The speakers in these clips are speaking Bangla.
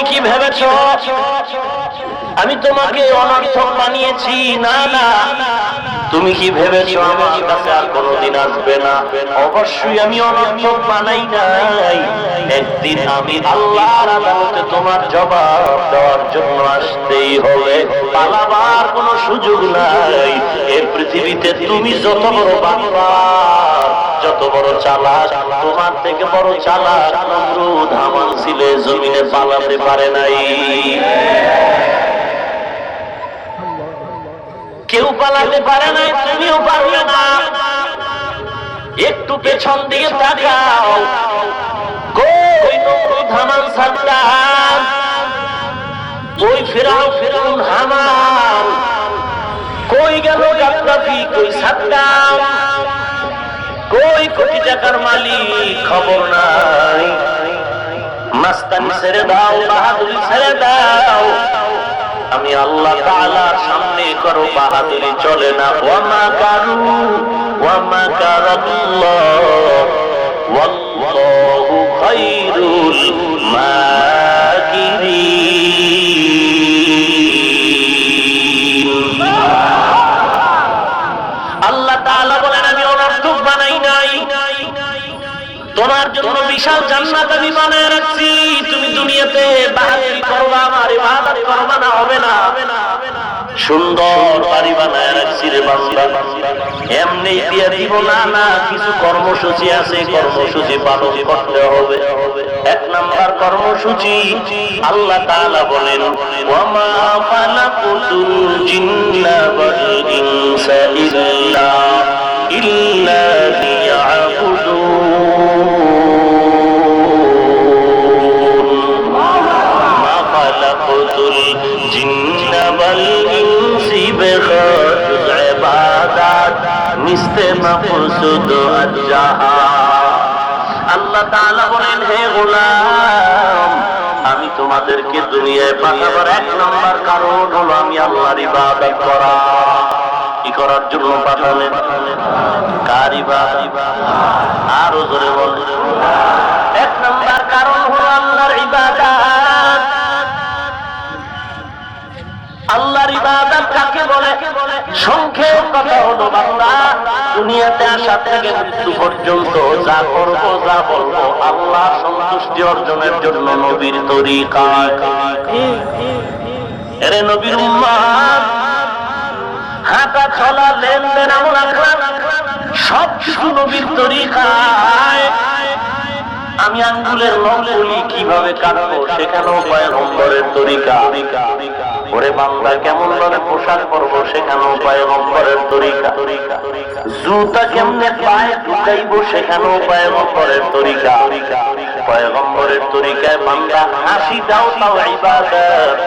কি ভেবেছো আমি তোমাকে অনর্থক বানিয়েছি? না না, তুমি কি ভেবেছো আমার কাছে আর কোনোদিন আসবে না? অবশ্যই আমি অনর্থক বানাই নাই। একদিন আমি আল্লাহর আদালতে তোমার জবাব দেওয়ার জন্য আসতেই হবে, পালাবার কোনো সুযোগ নাই। এই পৃথিবীতে তুমি যত বড় বান্দা, যত বড় চালাক, তোমার থেকে বড় চালাক নমরুদ হামান ছিল, জমিনে পালাতে পারে নাই। কেউ পালাতে পারে নাই, তুমিও পারবে না। একটু পেছন দিকে তাকাও, কই নমরুদ হামান সাদ্দাম, কই ফিরআউন হামান, কই গেল গাদ্দাফি, কই সাদ্দাম, কই কোটি টাকার মালিক? খবর নাই। মাস্তানি ছেড়ে দাও, বাহাদুরি ছেড়ে দাও। আমি আল্লাহ তাআলার সামনে করো বাহাদুরি চলে না। ওয়ামা কারু ওয়ামা কারাল্লাহ ওয়াল্লাহু খায়রুল মাকিরিন। আল্লাহ তাআলা বলেন আমি অনর্থক বানাই নাই, তোমার জন্য বিশাল জান্নাত আমি বানায় রাখছি। তুমি দুনিয়াতে বাহাদুরি করবা, আমার ইবাদত করবা না, হবে না। সুন্দর বাড়ি বানায় রাখছি রে বান্দা, এমনি দিয়ে দিব না। না, কিছু কর্মসূচি আছে, কর্মসূচি পালন করতে হবে। এক নাম্বার কর্মসূচি, আল্লাহ তাআলা বলেন ওয়ামা খালাকুতুল জিন্না ওয়াল ইনসা ইল্লা লিয়াবুদুন। মা খালাকুতুল জিন্না ওয়াল ইনসা বিগাইরি ইবাদাত মিসলে মাকসুদ আল-জাহা। আল্লাহ তাআলা বলেন হে গোলাম, আমি তোমাদেরকে দুনিয়ায় পাঠাবার এক নম্বর কারণ হলো আমি আল্লাহর ইবাদত করা। কি করার জন্য পাঠালেন? কার ইবাদত? আরো জোরে বলেন। এক নম্বর কারণ হলো আল্লাহর ইবাদত। আল্লাহর ইবাদত কাকে বলে? সংক্ষেপ কথা হলো বান্দা, দুনিয়াতে আসা থেকে মৃত্যু পর্যন্ত যা করবো যা বলবো আল্লাহর সন্তুষ্টি অর্জনের জন্য নবীর তরিকায়। এরে নবীর উম্মত, হাঁটা চলা লেনদেন আমল আখলাক সব কিছু নবীর তরিকায়। আমি আঙ্গুলের নখগুলি কিভাবে কাটবো সেখানেও পয়গম্বরের তরিকা। ওরে বান্দা কেমন ভাবে পোশাক পরবো সেখানেও পয়গম্বরের তরিকা। জুতা কেমনে পায়ে ঢুকাইবো সেখানেও পয়গম্বরের তরিকা। পয়গম্বরের তরিকায় বান্দা হাসি দাও তাও ইবাদত।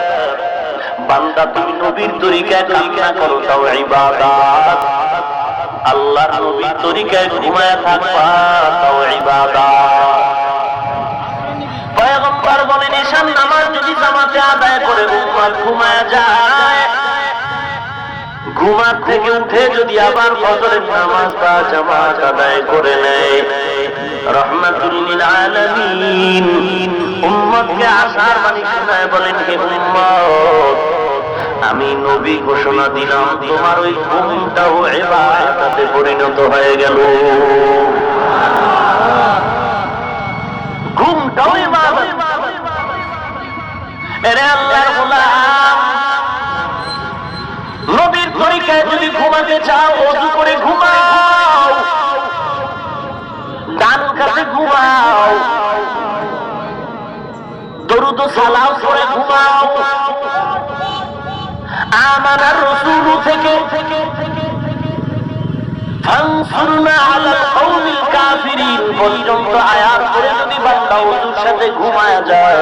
বান্দা তুমি নবীর তরিকায় কান্না করো তাও ইবাদত। আল্লাহর নবীর তরিকায় ঘুমায় থাকবা তাও ইবাদত। পয়গম্বর বলেন ঈশান নামাজ যদি জামাতে আদায় করে উম্মত ঘুমায় যায়, ঘুমার থেকে উঠে যদি আবার ফজরের নামাজটা জামাত আদায় করে নেয়, রহমাতুল লিল আলামিন উম্মতকে আশার বাণী শোনায় বলেন হে উম্মত, আমি নবী ঘোষণা দিলাম তোমার ওই ঘুমটাও ইবাদতে পরিণত হয়ে গেল। ঘুমটাও ইবাদত। এরে আল্লাহর গোলাম, নবীর তরিকায় যদি ঘুমাতে চাও ওযু করে ঘুমাও, ডান কাতে ঘুমাও, দরুদ ও সালাম করে ঘুমাও। আমানার রাসূল থেকে ফানসুরনা আলাল কওমিল কাফিরিন পর্যন্ত আয়াত পড়ে যদি বান্দা ওযুর সাথে ঘুমায়া যায়,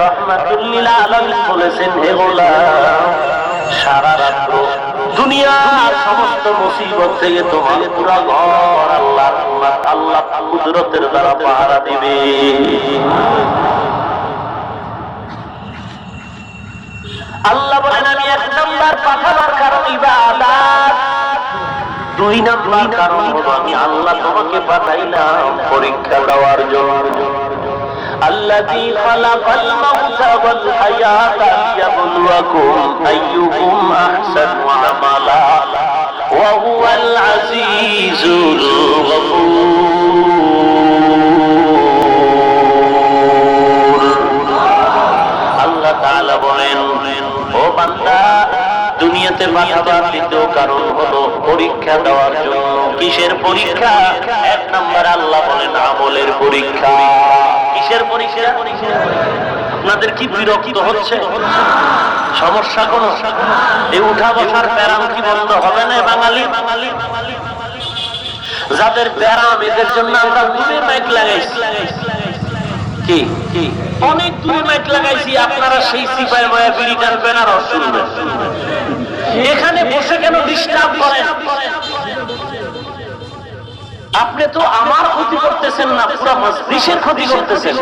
রাহমাতুল লিল আলামিন বলেছেন হে গোলাম, সারা রাত দুনিয়ার সমস্ত মুসিবত থেকে তোমার পুরো ঘর আল্লাহ কুদরতের দ্বারা পাহারা দিবে। আল্লাহ বলেন আমি এক নাম্বার পাঠাবার কারণ ইবাদত, দুই নাম্বার কারণ হলো আমি আল্লাহ তোমাকে পাঠাইলাম পরীক্ষা দেওয়ার জন্য। আল্লাযী খালাকাল মাউতা ওয়াল হায়াতা লিয়াবলুয়াকুম আইয়ুকুম আহসানু আমালা ওয়া হুয়াল আজিজুল গফুর। আল্লাহ তাআলা বলেন, ও বান্দা, দুনিয়াতে পাঠাবার দ্বিতীয় কারণ হলো পরীক্ষা দেওয়ার জন্য। কিসের পরীক্ষা? এক নাম্বার আল্লাহ বলেন আমলের পরীক্ষা। কিসের পরীক্ষা? আপনাদের কি বিরক্ত হচ্ছে? সমস্যা কোন? এই উঠা বসার ব্যারাম কি বন্ধ হবে না? বাঙালি যাদের ব্যারাম, এদের জন্য আমরা দূরে মাইক লাগাইছি। কি অনেক দূরে মাইক লাগাইছি, আপনারা সেই সিপাই মায়া বিড়ি টানবেন আর শুনবেন। এখানে বসে কেন ডিস্টার্ব করেন? আপনি তো আমার ক্ষতি করতেছেন না, পুরো মজলিসের ক্ষতি করতেছেন।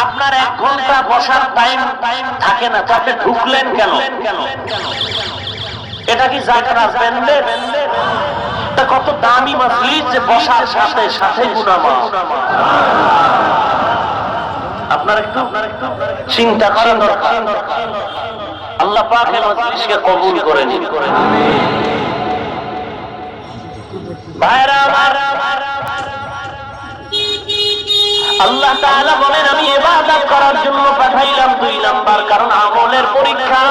আপনার 1 ঘন্টা বসার টাইম থাকে না, তো আপনি ঢুকলেন কেন? এটা কি জায়গা রাখবেন? তা কত দামি মজলিস যে বসার সাথে সাথে গুনাহ। আপনার একটু চিন্তা করা দরকার। আল্লাহ পাক এই মজলিসকে কবুল করে নিন। ভাইরা আমার, আল্লাহ তাআলা বলেন আমি ইবাদত করার জন্য পাঠাইলাম। 2 নাম্বার কারণ আমলের পরীক্ষা।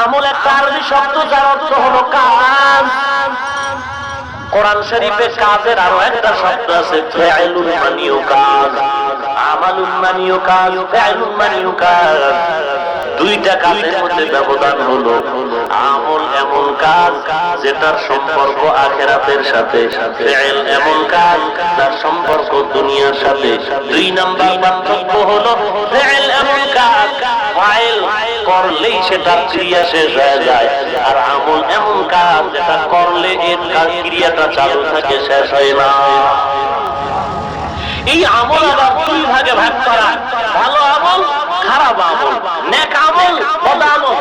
আমল একটা আরবি শব্দ, যার অর্থ হলো কাজ। কোরআন শরীফে কাজের আরো একটা শব্দ আছে, ফাইলুন মানিও কাজ, আমালুন মানিও কাজ, ফাইলুন মানিও কাজ। 2টা কাজের মধ্যে ব্যবধান হলো আমল এমন কাজ যেটার সম্পর্ক আখিরাতের সাথে, ফাইল এমন কাজ যার সম্পর্ক দুনিয়ার সাথে। 2 নাম্বার পার্থক্য হলো ফাইল এমন কাজ, ফাইল করলেই সেটা ক্রিয়া শেষ হয়ে যায়, আর আমল এমন কাজ যেটা করলে এর ক্রিয়াটা চালু থাকে, শেষ হয় না। এই আমল আবার 2 ভাগে ভাগ করা, ভালো আমল, খারাপ আমল, নেক আমল, বদ আমল।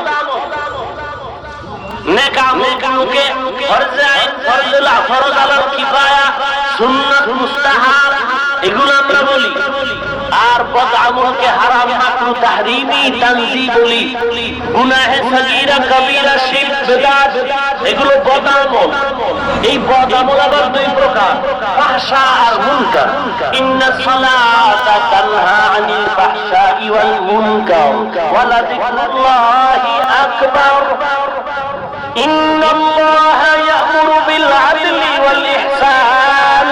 নেক আমলকে ফরজ আইন, ফরজ আলাল কিফায়া, সুন্নাত মুস্তাহাব এগুলো আমরা বলি। আর বদ আমলকে হারাম, মাকরুহ, তাহরিমি, তানজি বলি। গুনাহে সগীরা, কবিরা, শিরক, বিদআত এগুলো বদ আমল। এই বদ আমল আবার 2 প্রকার, ফাহশা আর মুনকার। ইন্নাস সালাতা তানহা আনিল ফাহশাই ওয়াল মুনকার ওয়া লাযিকরুল্লাহি আকবার। ইন্নাল্লাহা ইয়া'মুরু বিল আদলি ওয়াল ইহসান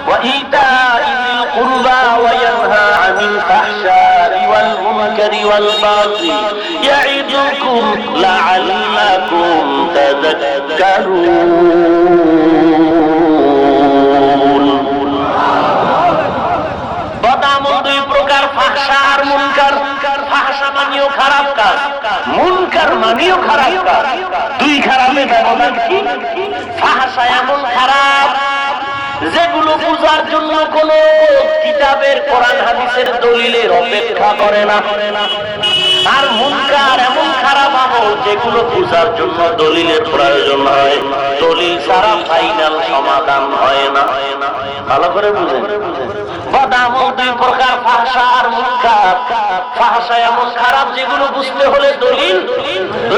ওয়া ইতা'i যিল কুরবা ওয়া ইয়ানহা আনিল ফাহশাই ওয়াল মুনকারি ওয়াল বাগি ইয়া'iদুকুম লা'আল্লাকুম তাযাক্কারুন। বদ আমল 2 প্রকার, ফাহশা আর মুনকার। ফাহশা মানেও খারাপ কাজ, মুনকার মানেও খারাপ কাজ। 2 খারাপের ব্যবধান কি? ফাহশা এমন খারাপ যেগুলো বুঝার জন্য কোন কিতাবের, কোরআন হাদিসের দলিলের অপেক্ষা করে না। আর মুনকার এমন খারাপ আমল যেগুলো বুঝার জন্য দলিলের প্রয়োজন হয়, দলিল ছাড়া ফাইনাল সমাধান হয় না। ভালো করে বুঝেন। বদ আমল 2 প্রকার, ফাহশা আর মুনকার। ফাহশা এমন খারাপ যেগুলো বুঝতে হলে দলিল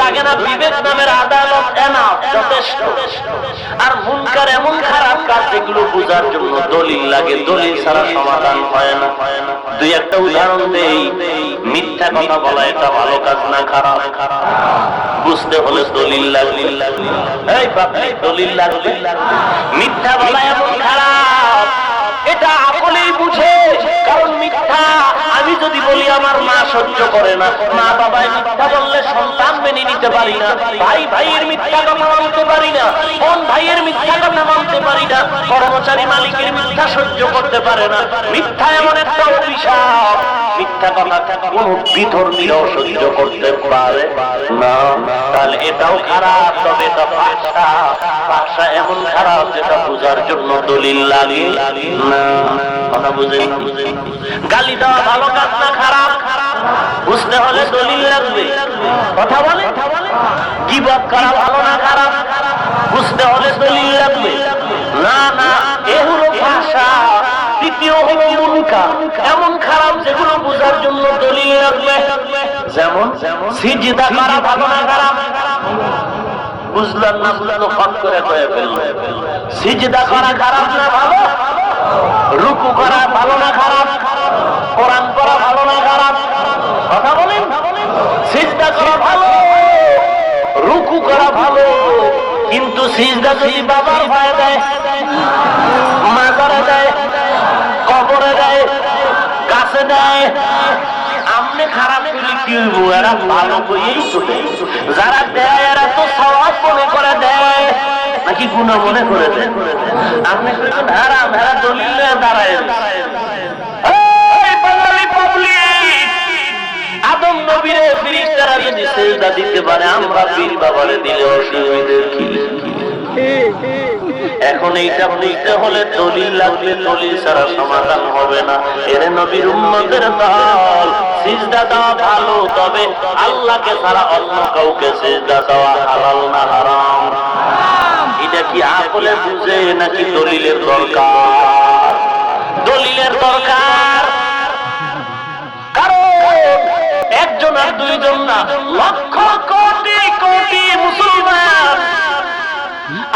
লাগে না, বিবেক নামের আদালত এনাফ, যথেষ্ট। আর মুনকার এমন খারাপ কাজ যেগুলো বুঝার জন্য দলিল লাগে, দলিল ছাড়া সমাধান হয় না। 2-1টা উদাহরণ দেই। মিথ্যা কথা বলা এটা ভালো কাজ না খারাপ? বুঝতে হলে দলিল লাগবে। এই বাপরে, দলিল লাগবে। মিথ্যা বলা এমন খারাপ, এটা আকলেই বুঝে। কারণ মিথ্যা আমি যদি বলি আমার মা সহ্য করে না, মা বাবাই মিথ্যা বললে সন্তান মেনে নিতে পারি না, ভাই ভাইয়ের মিথ্যা কথা মানতে পারি না, বোন ভাইয়ের মিথ্যা কথা মানতে পারি না, কর্মচারী মালিকের মিথ্যা সহ্য করতে পারে না। মিথ্যা এমন একটা অভিশাপ, মিথ্যা কথা কোন বিধর্মীরাও সহ্য করতে পারে না। তাহলে এটাও খারাপ, তবে এটা ফাহশা। ফাহশা এমন খারাপ যেটা বোঝার জন্য দলিল লাগে না। কথা বুঝেন? গালি দেওয়া ভালো কাজ না খারাপ? বুঝতে হলে দলিল লাগবে। কথা বলে? গীবত করা ভালো না খারাপ? বুঝতে হলে দলিল লাগবে না, না এ হলো ভাষা। দ্বিতীয় হলো মুনকার, এমন খারাপ যেগুলো বোঝার জন্য দলিল লাগবে। যেমন সিজদা করা ভালো না খারাপ? বুঝলাম না, বুঝলো ফট করে কয়ে ফেললো। সিজদা করা খারাপ না ভালো? রুকু করা ভালো না খারাপ? কোরআন পড়া ভালো না খারাপ? কথা বলেন। সিজদা করা ভালো, রুকু করা ভালো, কিন্তু সিজদা যদি বাবার পায়ে দেয়, মাজারে দেয়, কবরে দেয়, গাছে দেয়, আমনে খারাপ করলে কি হইব? এরা ভালো করেই চলে। যারা দেয় এরা তো সওয়াব মনে করে দেয়, নাকি গুনাহ মনে করে দেয়? আপনি কইবেন হারাম, এরা দলিল নিয়ে দাঁড়ায়। আদম নবীরে ফেরেশতারা যদি সিজদা দিতে পারে, আমরা পীর বাবারে দিলে অসুবিধা কি? এখন এইটা বুঝতে হলে দলিল লাগবে, দলিল ছাড়া সমাধান হবে না। এর নবীর উম্মতের দল, সিজদা দেওয়া ভালো, তবে আল্লাহকে ছাড়া অন্য কাউকে সিজদা দেওয়া হালাল না হারাম? এটা কি আকলে বুঝে নাকি দলিলের দরকার? দলিলের দরকার। কারণ একজন আর দুইজন না, লক্ষ কোটি কোটি মুসলমান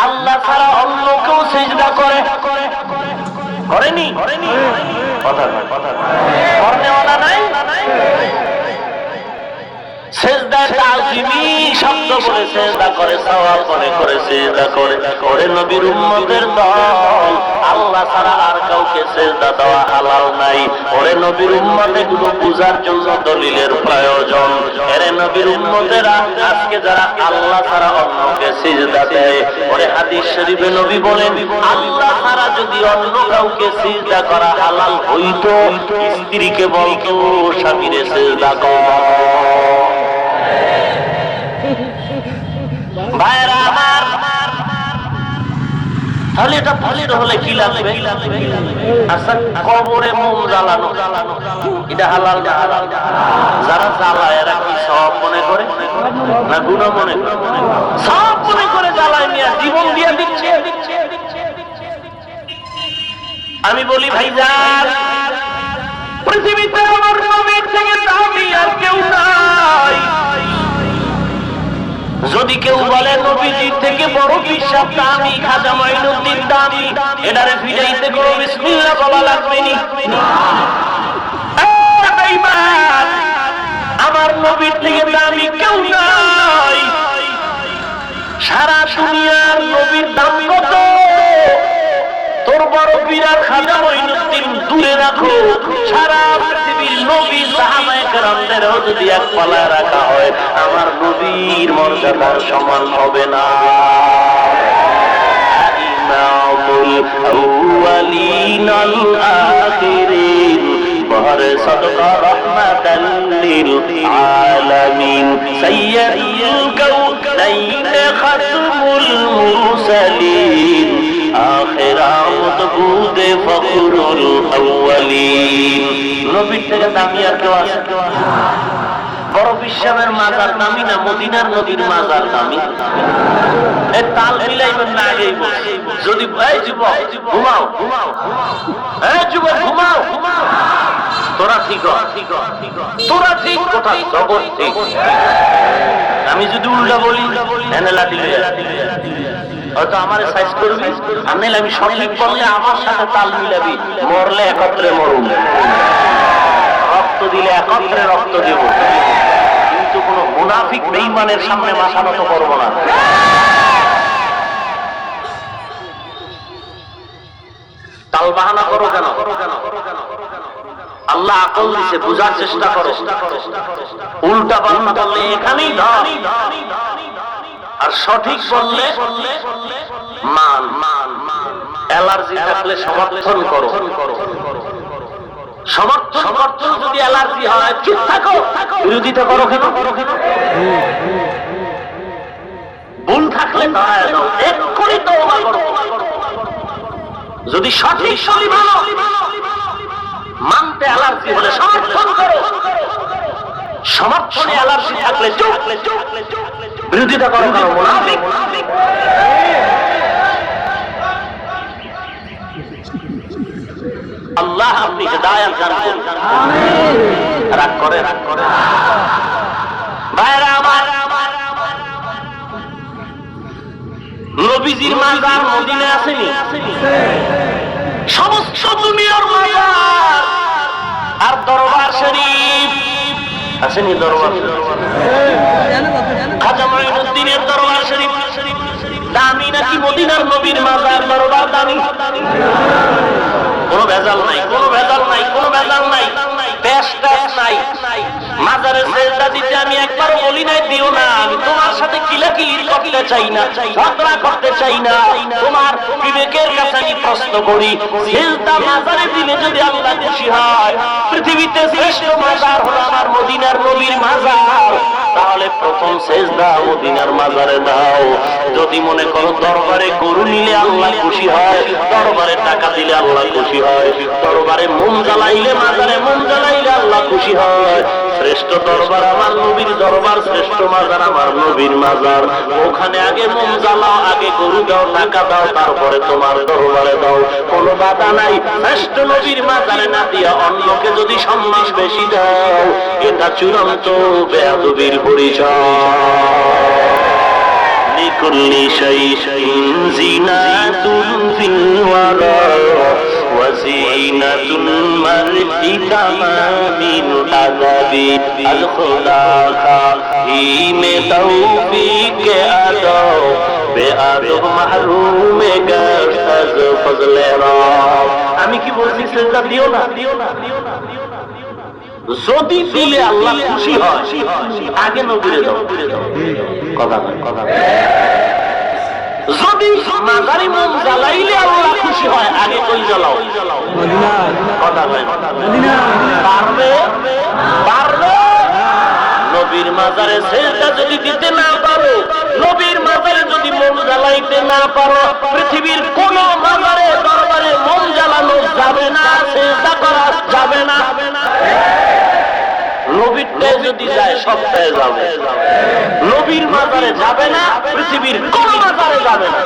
আল্লাহ ছাড়া অন্য কেউ সিজদা করে, করেনি? কথা করনেওয়ালা নাই? সিজদায় তাজিমি শব্দ বলে সিজদা করে, সওয়াব মনে করে সিজদা করে। ওরে নবীর উম্মতের দল, আল্লাহ ছাড়া আর কাউকে সিজদা দেওয়া হালাল নাই। ওরে নবীর উম্মত, এগুলো বুঝার জন্য দলিলের প্রয়োজন। এরে নবীর উম্মতেরা আজকে যারা আল্লাহ ছাড়া অন্যকে সিজদা দেয়, ওরে হাদিস শরীফে নবী বলেন, আল্লাহ ছাড়া যদি অন্য কাউকে সিজদা করা হালাল হইতো, স্ত্রীকে বলতো স্বামীরে সিজদা কর। ভাইরা আমার, তাহলে এটা দলিল হলে কি লাগবে? আচ্ছা, কবরে মোম জ্বালানো এটা হালাল না হারাম? যারা জ্বালায় এরা কি সওয়াব মনে করে না গুনাহ মনে করে? সওয়াব মনে করে জ্বালায়, নিয়ে জীবন দিয়ে দিচ্ছে। আমি বলি ভাইজান, পৃথিবীতে আমার নবীর থেকে দামি আর কেউ নাই। যদি কেউ বলে নবীজির থেকে বড় বিশ্বাস দামি, খাজা মাইনুদ্দিন দামি, এটারে ফিরাইতে কোনো বিসমিল্লাহ বলা লাগবে নি। আমার নবীর থেকে দামি কেউ নাই। সারা দুনিয়ার নবীর দাম কত? তোর বড় বিরাট খাজা মাইনুদ্দিন দূরে রাখো, সারা পৃথিবীর নবী সাহাবায়ে কেরামদেরও যদি এক পাল্লায় রাখা হয়, আমার নবীর মর্যাদার সমান হবে না। ইমামুল আউয়ালিন আল আখিরিন, বহরে সাদকা রাহমাতাল লিল আলামিন, সাইয়্যিদুল কাউনাইন খাতমুল মুরসালিন, আখিরাত বুদে ফখরুল আউয়ালিন। নবীর থেকে দামি আর কেউ আছে? বড় বিশ্বের মাজার দামি না মদিনার নবীর মাজার দামি? এই তাল মিলাইবেন না আগেই বলছি। যদি এই যুবক ঘুমাও, এই যুবক ঘুমাও, তোরা ঠিক হ, তোরা ঠিক কথা, জগৎ ঠিক। আমি যদি উল্টা বলি এনে লাঠি হয়তো আমার সাইজ করবি, আর নাইলে আমি সঠিক করলে আমার সাথে তাল মিলাবি, মরলে একত্রে মরুম, রক্ত দিলে একত্রে রক্ত দেব, কিন্তু কোন মুনাফিক বেঈমানের সামনে মাথা নত করবো না। তাল বাহানা করো কেন? আল্লাহ আকল দিছে, বুঝার চেষ্টা করো। উল্টা পাল্টা বললে এখানেই ধর, আর সঠিক বললে মান। অ্যালার্জি থাকলে সমর্থন করো, সমর্থন যদি অ্যালার্জি হয় চুপ থাকো, বিরোধিতা করো কেন? ভুল থাকলে এক্ষুনি তওবা করো। যদি সঠিক সলি ভালো, মানতে অ্যালার্জি হলে সমর্থন করো। সমর্থনে অ্যালার্জি থাকলে চুপ, বিরোধিতা করো কারো মুনাফিক। আল্লাহ আপনি হিদায়াত দান করুন। রাগ করে ভাইরা আমার, নবীজির মাজার মদিনায় আসেনি? সমস্ত দুনিয়ার মাজার আর দরবার শরীফ আসেনি? দরবার খাজা মুঈনুদ্দিনের দরবার শরীফ দামি নাকি মদিনার নবীর মাজার দরবার দামি? কোনো ভেজাল নাই, কোনো ভেজাল নাই, কোনো ভেজাল নাই, টেস্ট নাই। মাজারে সেজদা দিতে আমি একবারও বলি নাই দিও না। আমি তোমার সাথে কিলাকিলির করতে চাই না, ঝগড়া করতে চাই না। তোমার বিবেকের কাছে আমি প্রশ্ন করি, সেজদা মাজারে দিলে যদি আল্লাহ খুশি হয়, পৃথিবীতে শ্রেষ্ঠ মাজার হলো আমার মদিনার নবীর মাজার, তাহলে প্রথম সেজদা মদিনার মাজারে দাও। যদি মনে করো দরবারে গরু নিলে আল্লাহ খুশি হয়, দরবারে টাকা দিলে আল্লাহ খুশি হয়, দরবারে মোম জ্বালাইলে মাজারে মোম জ্বালাইলে আল্লাহ খুশি হয়, শ্রেষ্ঠ দরবার আমার নবীর দরবার, শ্রেষ্ঠ মাজার আমার নবীর মাজার। ওখানে আগে মোম জ্বালাও, আগে গরু দাও, টাকা দাও, তারপরে তোমার দরবারে দাও, কোনো বাধা নাই। শ্রেষ্ঠ নবীর মাজারে না দিয়া অন্যকে যদি সম্মান বেশি দাও, এটা চূড়ান্ত বেয়াদবির পরিচয়। লিকুল্লি শাইইন জিনাতুন ফিল ওয়ারা ওয়া জিনাতুল মার'i তামামিল আযাবি আল খুলাফা হিমে তৌফিক আদা বেআদব মাহরুমে গাশত আজ ফজলে রব। আমি কি বলছি? সেজদা দিও না, দিও না, দিও না। যদি দিলে আল্লাহ খুশি হয়, আগে নবীরে দাও। কথা কথা। যদি মাজারে মোম জ্বালাইলে আল্লাহ খুশি হয়, আগে কই জ্বালাও? কথা হয়। পারবে পারবে নবীর মাজারে সেজদা যদি দিতে না পারো, নবীর মাজারে যদি মোম জ্বালাইতে না পারো, পৃথিবীর কোন মাজারে দরবারে মোম জ্বালানো যাবে না, সেজদা করা যাবে না। নবীরটাই যদি যায় সবটাই যাবে, নবীর মাজারে যাবে না, পৃথিবীর কোন মাজারে যাবে না।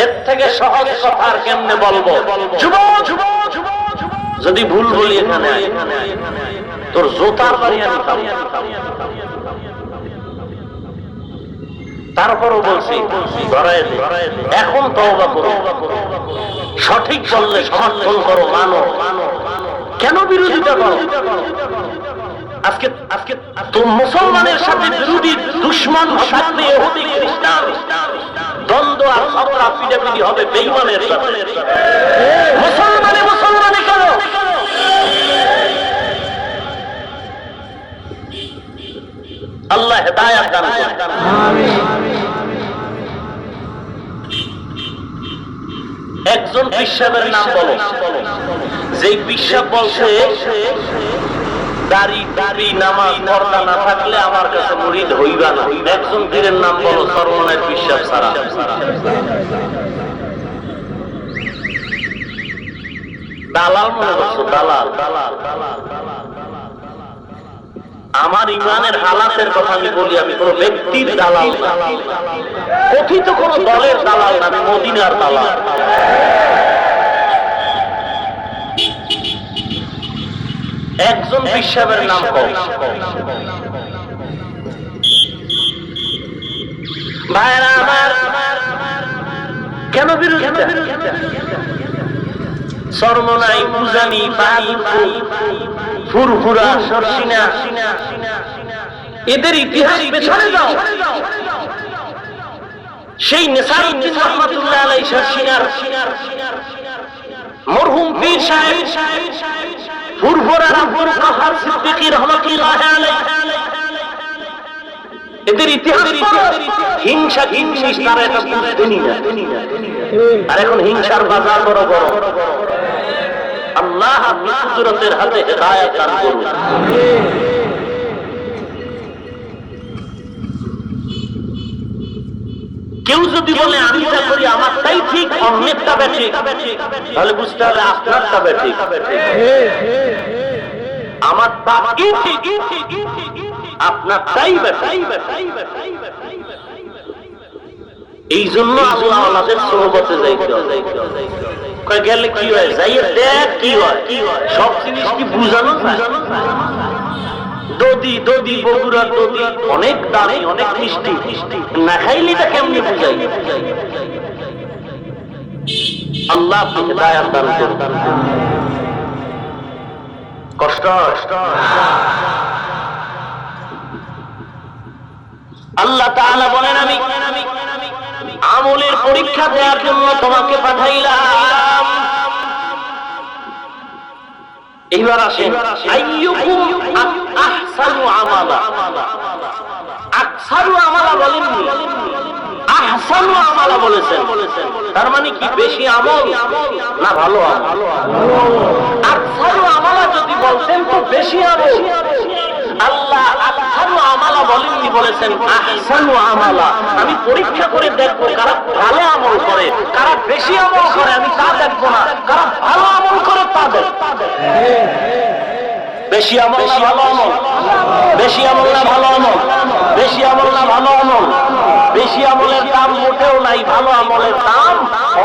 এর থেকে সহজ কথা আর কেমনে বলবো? যুবক যদি ভুল বলি এখানে তোর জোতার বাড়ি আমি খাবো। তারপরও বলছি এখন তওবা করো, সঠিক বললে সমর্থন করো, মানো। কেন বিরোধিতা করো? আজকে আজকে তুমি মুসলমানের সাথে বিরোধী দুশমন থাকলে ইহুদি খ্রিস্টান দ্বন্দ্ব আর ঝগড়া পিটাপিটি হবে বেঈমানের সাথে। মুসলমানে মুসলমানে করো। আল্লাহ হেদায়েত দান করুন। আমিন। একজন পিসাবের নাম বলো, যেই পিসাব বলছে দাড়ি দাড়ি নামাজ পর্দা না থাকলে আমার কাছে মুরিদ হইবা না। একজন পীরের নাম বলো সর্বনায় পিসাব ছাড়া। দালাল মনে করছো? দালাল। আমার ইমানের হালাতের কথা আমি বলি, আমি কোন ব্যক্তির দালাল না, কথিত কোন দলের দালাল না, আমি মদিনার দালাল। একজন পিসাবের নাম কও। ভাইরা আমার, কেন বিরোধিতা? সরমনাই, উজানি, বাহাদুরপুর, ফুরফুরা, সরসিনা, এদের ইতিহাস পেছনে যাও। সেই নেসারউদ্দিন রহমাতুল্লাহ আলাইহি সরসিনার মরহুম পীর সাহেব ফুরফুরার আব্দুল কাহার সিদ্দিকী রহমাতুল্লাহ আলাইহি, এদের ইতিহাস হিংসা জিনিস তারা এটা বুঝতেনি না। আর এখন হিংসার বাজার বড় বড়। আল্লাহ আপনি কুদরতের হাতে হেদায়েত দান করুন। কেউ যদি বলে আমি যা করি আমারটাই ঠিক, অন্যেরটা বেঠিক, তাহলে বুঝতে হবে আপনারটা বেঠিক। আমার দাবি ঠিক, আপনার তাই এই জন্য আল্লাহ ওয়ালাদের সোহবতে যাইতে হবে। গেলে কি হয়, যাইয়ে দেখ কি হয়, সব জিনিস কি বুঝানো দদি দদি বগুড়ার দদি অনেক দামি অনেক মিষ্টি, না খাইলে এটা কেমনি বুঝাই? আল্লাহ আপনাকে দায়াত দান করুন। কষ্ট আল্লাহ তাআলা বলেন আমি আমলের পরীক্ষা দেওয়ার জন্য তোমাকে পাঠাইলাম। এইবার আসেন আইয়ুকুম আহসানু আমালা। আকসারু আমালা বলেননি, আহসানু আমালা বলেছেন। তার মানে কি বেশি আমল না ভালো আমল? আকসারু আমালা যদি বলতেন তো বেশি আমল। আল্লাহ আকসারু আমালা বলেননি, বলেছেন আহসানু আমালা। আমি পরীক্ষা করে দেখবো কারা ভালো আমল করে, কারা বেশি আমল করে আমি তা দেখবো না, কারা ভালো আমল করে তা দেখবো। বেশি আমল না ভালো আমল? বেশি আমল না ভালো আমল? বেশি আমল না ভালো আমল? বেশি আমলের দাম মোটেও নাই, ভালো আমলের দাম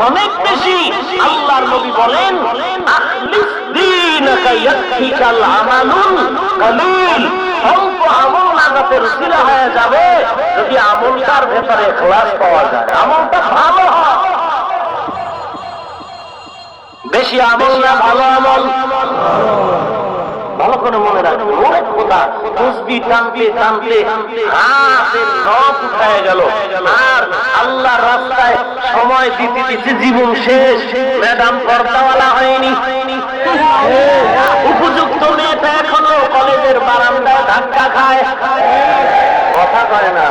অনেক বেশি। আল্লাহর নবী বলেন আখলিস দীনাকা ইয়াকফিকাল আমালুল কলিল। অল্প আমল নাজাতের উসিলা হয়ে যাবে যদি আমলটার ভেতরে ইখলাস পাওয়া যায়, আমলটা ভালো হয়। বেশি আমল না ভালো আমল? ভালো করে মনে রাখবো, অনেক কথা তসবিহ টানতে টানতে হাতের নখ উঠে গেল, আর আল্লাহর রাস্তায় সময় দিতে দিতে জীবন শেষ। ম্যাডাম পর্দাওয়ালা হয়নি, উপযুক্ত মেয়েটা এখনো কলেজের বারান্দায় ধাক্কা খায়, কথা কয় না।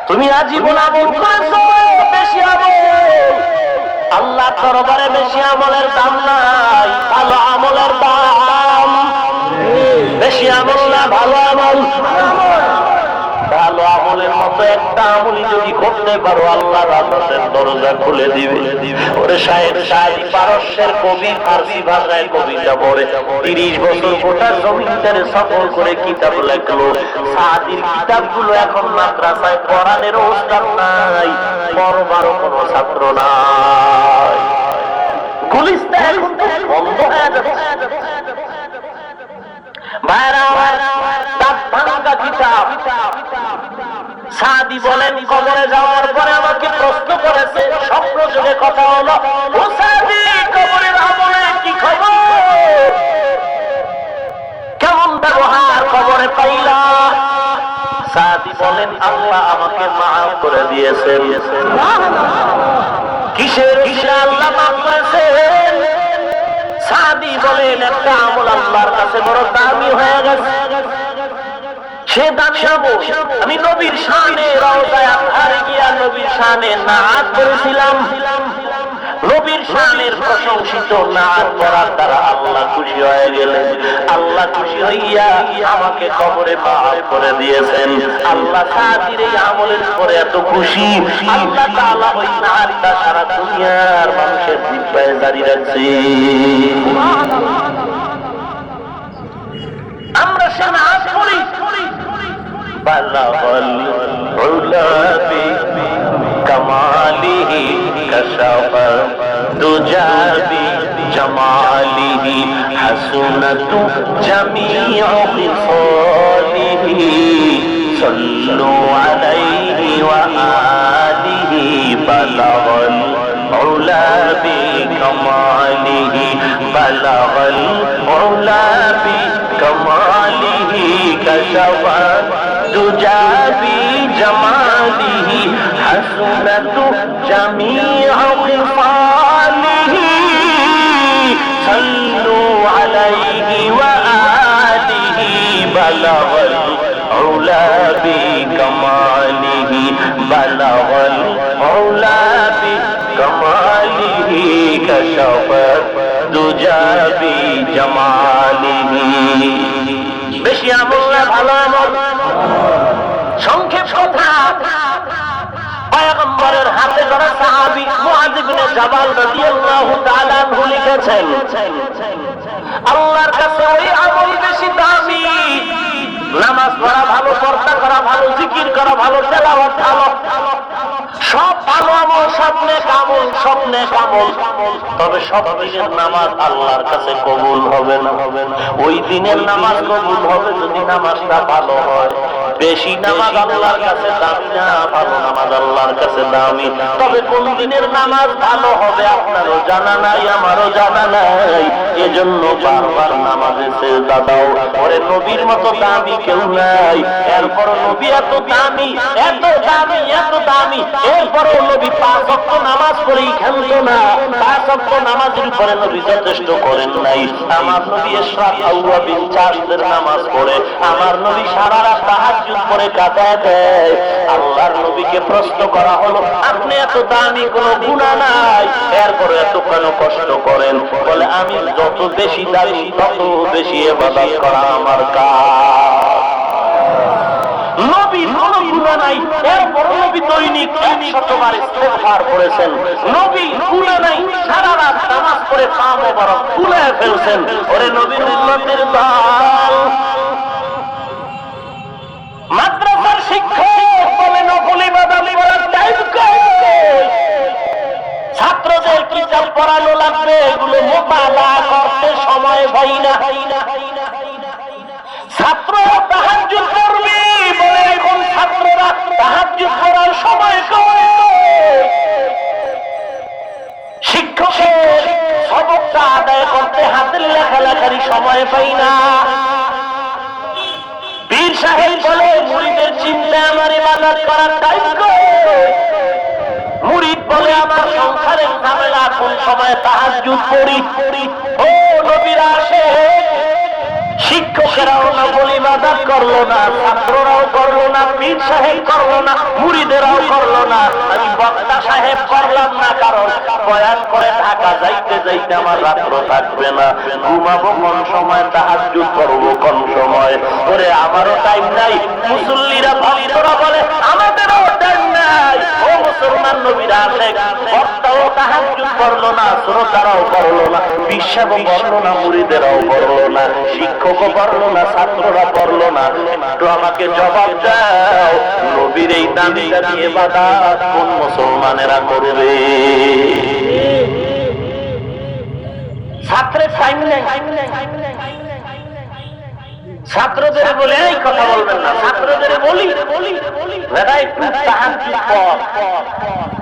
তুমি আজীবন আমল করেছো, বেশি আমল। আল্লাহ দরবারে বেশি আমলের দাম নাই, ভালো আমলের দাম। বেশি আমল না ভালো আমল? ভালো আমলের মতো একটা আমলি যদি করতে পারো আল্লাহ রাহমতের দরজা খুলে দিবে। ওরে সাহেব সাহেব পারস্যের কবি ফার্সি ভাষায় কবিতা পড়ে 30 বছর গোটা জমিনের সফর করে কিতাব লেখলো। সাদির কিতাবগুলো এখন মাদ্রাসায় পড়ানোর ওস্তাদ নাই, পড়বারও কোনো ছাত্র নাই। গুলিস্তান এখন বন্ধ হয়ে যাচ্ছে। সাদি বলেন কবরে যাওয়ার পরে আমাকে প্রশ্ন করেছে, স্বপ্ন যুগে কথা হলো, ও সাদি কবরের আমলে কি খবর, কেমন ব্যবহার কবরে পাইলা? সাদি বলেন আল্লাহ আমাকে মাফ করে দিয়েছেন। কিসের কিসের আল্লাহ মাফ করেছেন? সাদি বলেন একটা আমল আল্লাহর কাছে বড় দামি হয়ে গেছে, সে দামি আমল। আমি নবীর শানে রওজায়ে আতহারে গিয়া নবীর শানে নাত করেছিলাম। নবীর শানের প্রশংসিত নাত করার দ্বারা আল্লাহ খুশি হয়ে গেলেন। আল্লাহ খুশি হইয়া আমাকে কবরে মাফ করে দিয়েছেন। আল্লাহ সাদির এই আমলের উপরে এত খুশি, আল্লাহ তাআলা ওই নাতটা সারা দুনিয়ার মানুষের জিহ্বায় জারি রাখছে। আমরা সে নাত করি বালাগাল উলা বি কামালিহি কাশাফা দুজা বি জামালিহি হাসনাতু জামিউ খিসালিহি সাল্লু আলাইহি ওয়া আলিহি বালাগাল উলা বি কামালিহি বালাগাল উলা বি কামালিহি কাশাফা দুজা বি জামালিহি হাসনাতু জামিউ খিসালিহি সাল্লু আলাইহি ওয়া আলিহি বালাগাল উলা বি কামালিহি বালাগাল উলা বি কামালিহি কাশাফা দুজা বি জামালিহি। বেশি আমল না ভালো আমল? সংক্ষেপ কথা, পয়গম্বরের হাতে করা সাহাবী মুআয ইবনে জাবাল রাদিয়াল্লাহু তাআলা আনহু লিখেছেন, আল্লাহর কাছে ওই আমল বেশি দামি, নামাজ পড়া ভালো, পর্দা করা ভালো, জিকির করা ভালো, তেলাওয়াত ভালো, সব ভালো আমল, স্বপ্নে কামল, স্বপ্নে কামল, তবে সব দিনের নামাজ আল্লাহর কাছে কবুল হবে না। ওই দিনের নামাজ কবুল হবে যদি নামাজটা ভালো হয়। বেশি নামাজ আল্লাহর কাছে দামি না, ভালো নামাজ আল্লাহর কাছে দামি। তবে কোন দিনের নামাজ ভালো হবে আপনারও জানা নাই, আমারও জানা নাই। এজন্য বারবার নামাজে সেজদা দাও। ওরে নবীর মতো দামি কেউ নাই। এরপর নবী এত দামি, এত দামি, এত দামি, এরপরও নবী 5 ওয়াক্ত নামাজ পড়েই ক্ষান্ত না। 5 ওয়াক্ত নামাজের উপরে নবী যথেষ্ট করেন নাই। আমার নবী ইশরাক আউয়াবিন চাষদের নামাজ পড়ে, আমার নবী সারা রাত তাহাজ্জুদ পড়ে কাটায় দেয়। আল্লাহর নবীকে প্রশ্ন করা হলো, আপনি এত দামি, কোনো গুনাহ নাই, এরপরে এত কেন কষ্ট করেন? বলে, আমি যত বেশি দামি তত বেশি ইবাদত করা আমার কাজ। নবী কোনো গুনাহ নাই, এরপর নবী দৈনিক 100বার ইস্তেগফার করেছেন। নবী গুনাহ নাই, সারা রাত নামাজ পড়ে পা মোবারক ফুলে ফেলছেন। ওরে নবীর উম্মতের দল, মাদ্রাসার শিক্ষক বলে নকল ইবাদত করার টাইম কই? ছাত্রদের কিতাব পড়ানো লাগবে, এগুলো মোতালা করতে সময় পাই না। ছাত্ররা তাহাজ্জুদ পড়বে বলে এখন ছাত্ররা তাহাজ্জুদ পড়ার সময় কই? শিক্ষকের সবকটা আদায় করতে হাতের লেখালেখারি সময় পাই না। পীর সাহেব বলে মুরিদের চিন্তা আমার ইবাদত করার টাইম কই? মুরিদ বলে আমার সংসারের ঝামেলা, কোন সময় তাহাজ্জুদ পড়ি? ও নবীর আশিক, শিক্ষকেরাও নকল ইবাদত করলো না, ছাত্ররাও করলো না, পীর সাহেব করলো না, মুরিদেরাও করলো না, আমি বক্তা সাহেব করলাম না। কারণ বয়ান করে ঢাকা যাইতে যাইতে আমার রাত্র থাকবে না, ঘুমাবো কোন সময়, তাহাজ্জুদ করবো কোন সময়। ওরে আমারও টাইম নাই। মুসল্লিরা ভক্তরা বলে আমাদেরও টাইম নাই। ও মুসলমান নবীর আশিক, বক্তাও তাহাজ্জুদ করলো না, শ্রোতারাও করলো না, বিশ্বাসও করলো না, মুরিদেরাও করলো না, শিক্ষকও করলো না, ছাত্ররা করলো না। একটু আমাকে জবাব দাও, নবীর এই দামি দামি ইবাদত কোন মুসলমানেরা করবে? ছাত্রের টাইম নেই। ছাত্রদের বলে এই কথা বলবেন না, ছাত্রদের বলি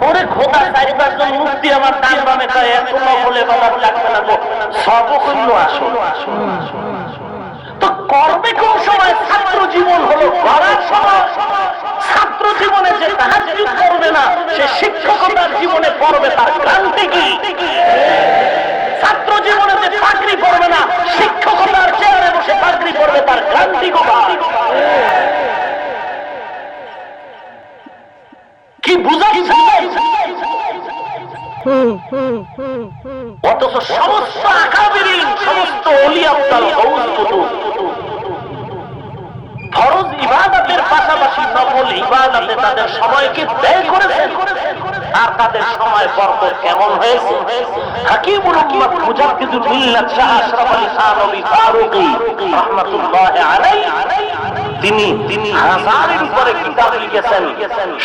ওরে খোদা 4-5 জন মুফতি আমার ডান বামে কয় এত নকল ইবাদত লাগবে না, সব কইল আসো। তো করবে কোন সময়? ছাত্র জীবন হলো গড়ার সময়। ছাত্র জীবনে যে তাহাজ্জুদ করবে না, সে শিক্ষকতার জীবনে পড়বে তার ক্রান্তি কি? ছাত্র জীবনে যে চাকরি করবে না, শিক্ষকতার চেয়ারে বসে চাকরি করবে তার ক্রান্তি কোথায়? কি বুঝাইছে? অথচ সমস্ত আকাবিরিন, সমস্ত ওলি আব্দাল গৌস কুতুব ফরজ ইবাদতের পাশাপাশি নফল ইবাদতে তাদের সময়কে ব্যয় করেছেন। আর তাদের সময় বরকত কেমন হয়েছে? হাকিমুল উম্মাহ মুজাদ্দিদুল মিল্লাত শাহ আশরাফ আলী থানভী ফারুকী রাহমাতুল্লাহি আলাইহি তিনি হাজারের উপরে কিতাব লিখেছেন।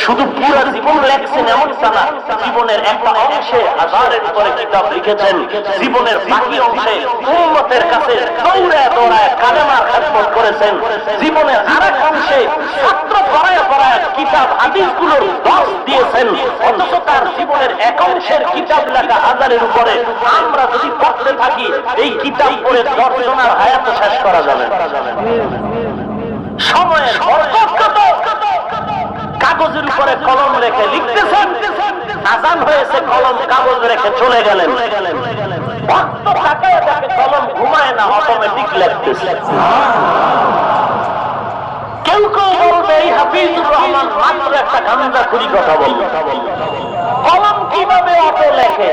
শুধু পুরো জীবন লেখছেন এমন না, জীবনের একটা অংশে হাজারের উপরে কিতাব লিখেছেন। জীবনের বাকি অংশে উম্মতের কাছে দৌড়ায় দৌড়ায় কালেমার খেদমত করেছেন। জীবনের আরেক অংশে ছাত্র পড়ায় পড়ায় কিতাব হাদিসগুলোর দর্শ দিয়েছেন। অথচ তার জীবনের এক অংশের কিতাব লেখা হাজারের উপরে। আমরা যদি পড়তে থাকি এই কিতাব পড়ে 10 জনের হায়াত শেষ করা যাবে। সময়ের বরকত কত! কাগজের উপরে কলম রেখে লিখতেছেন, আজান হয়েছে, কলম কাগজ রেখে চলে গেলেন। ভক্ত তাকায় দেখে কলম ঘুমায় না, অটোমেটিক লিখতেছে। কেউ কেউ বলবে এই হাফিজুর রহমান মাত্র একটা গাঁজাখুরি কথা বলবে। কলম কিভাবে অটো লেখে?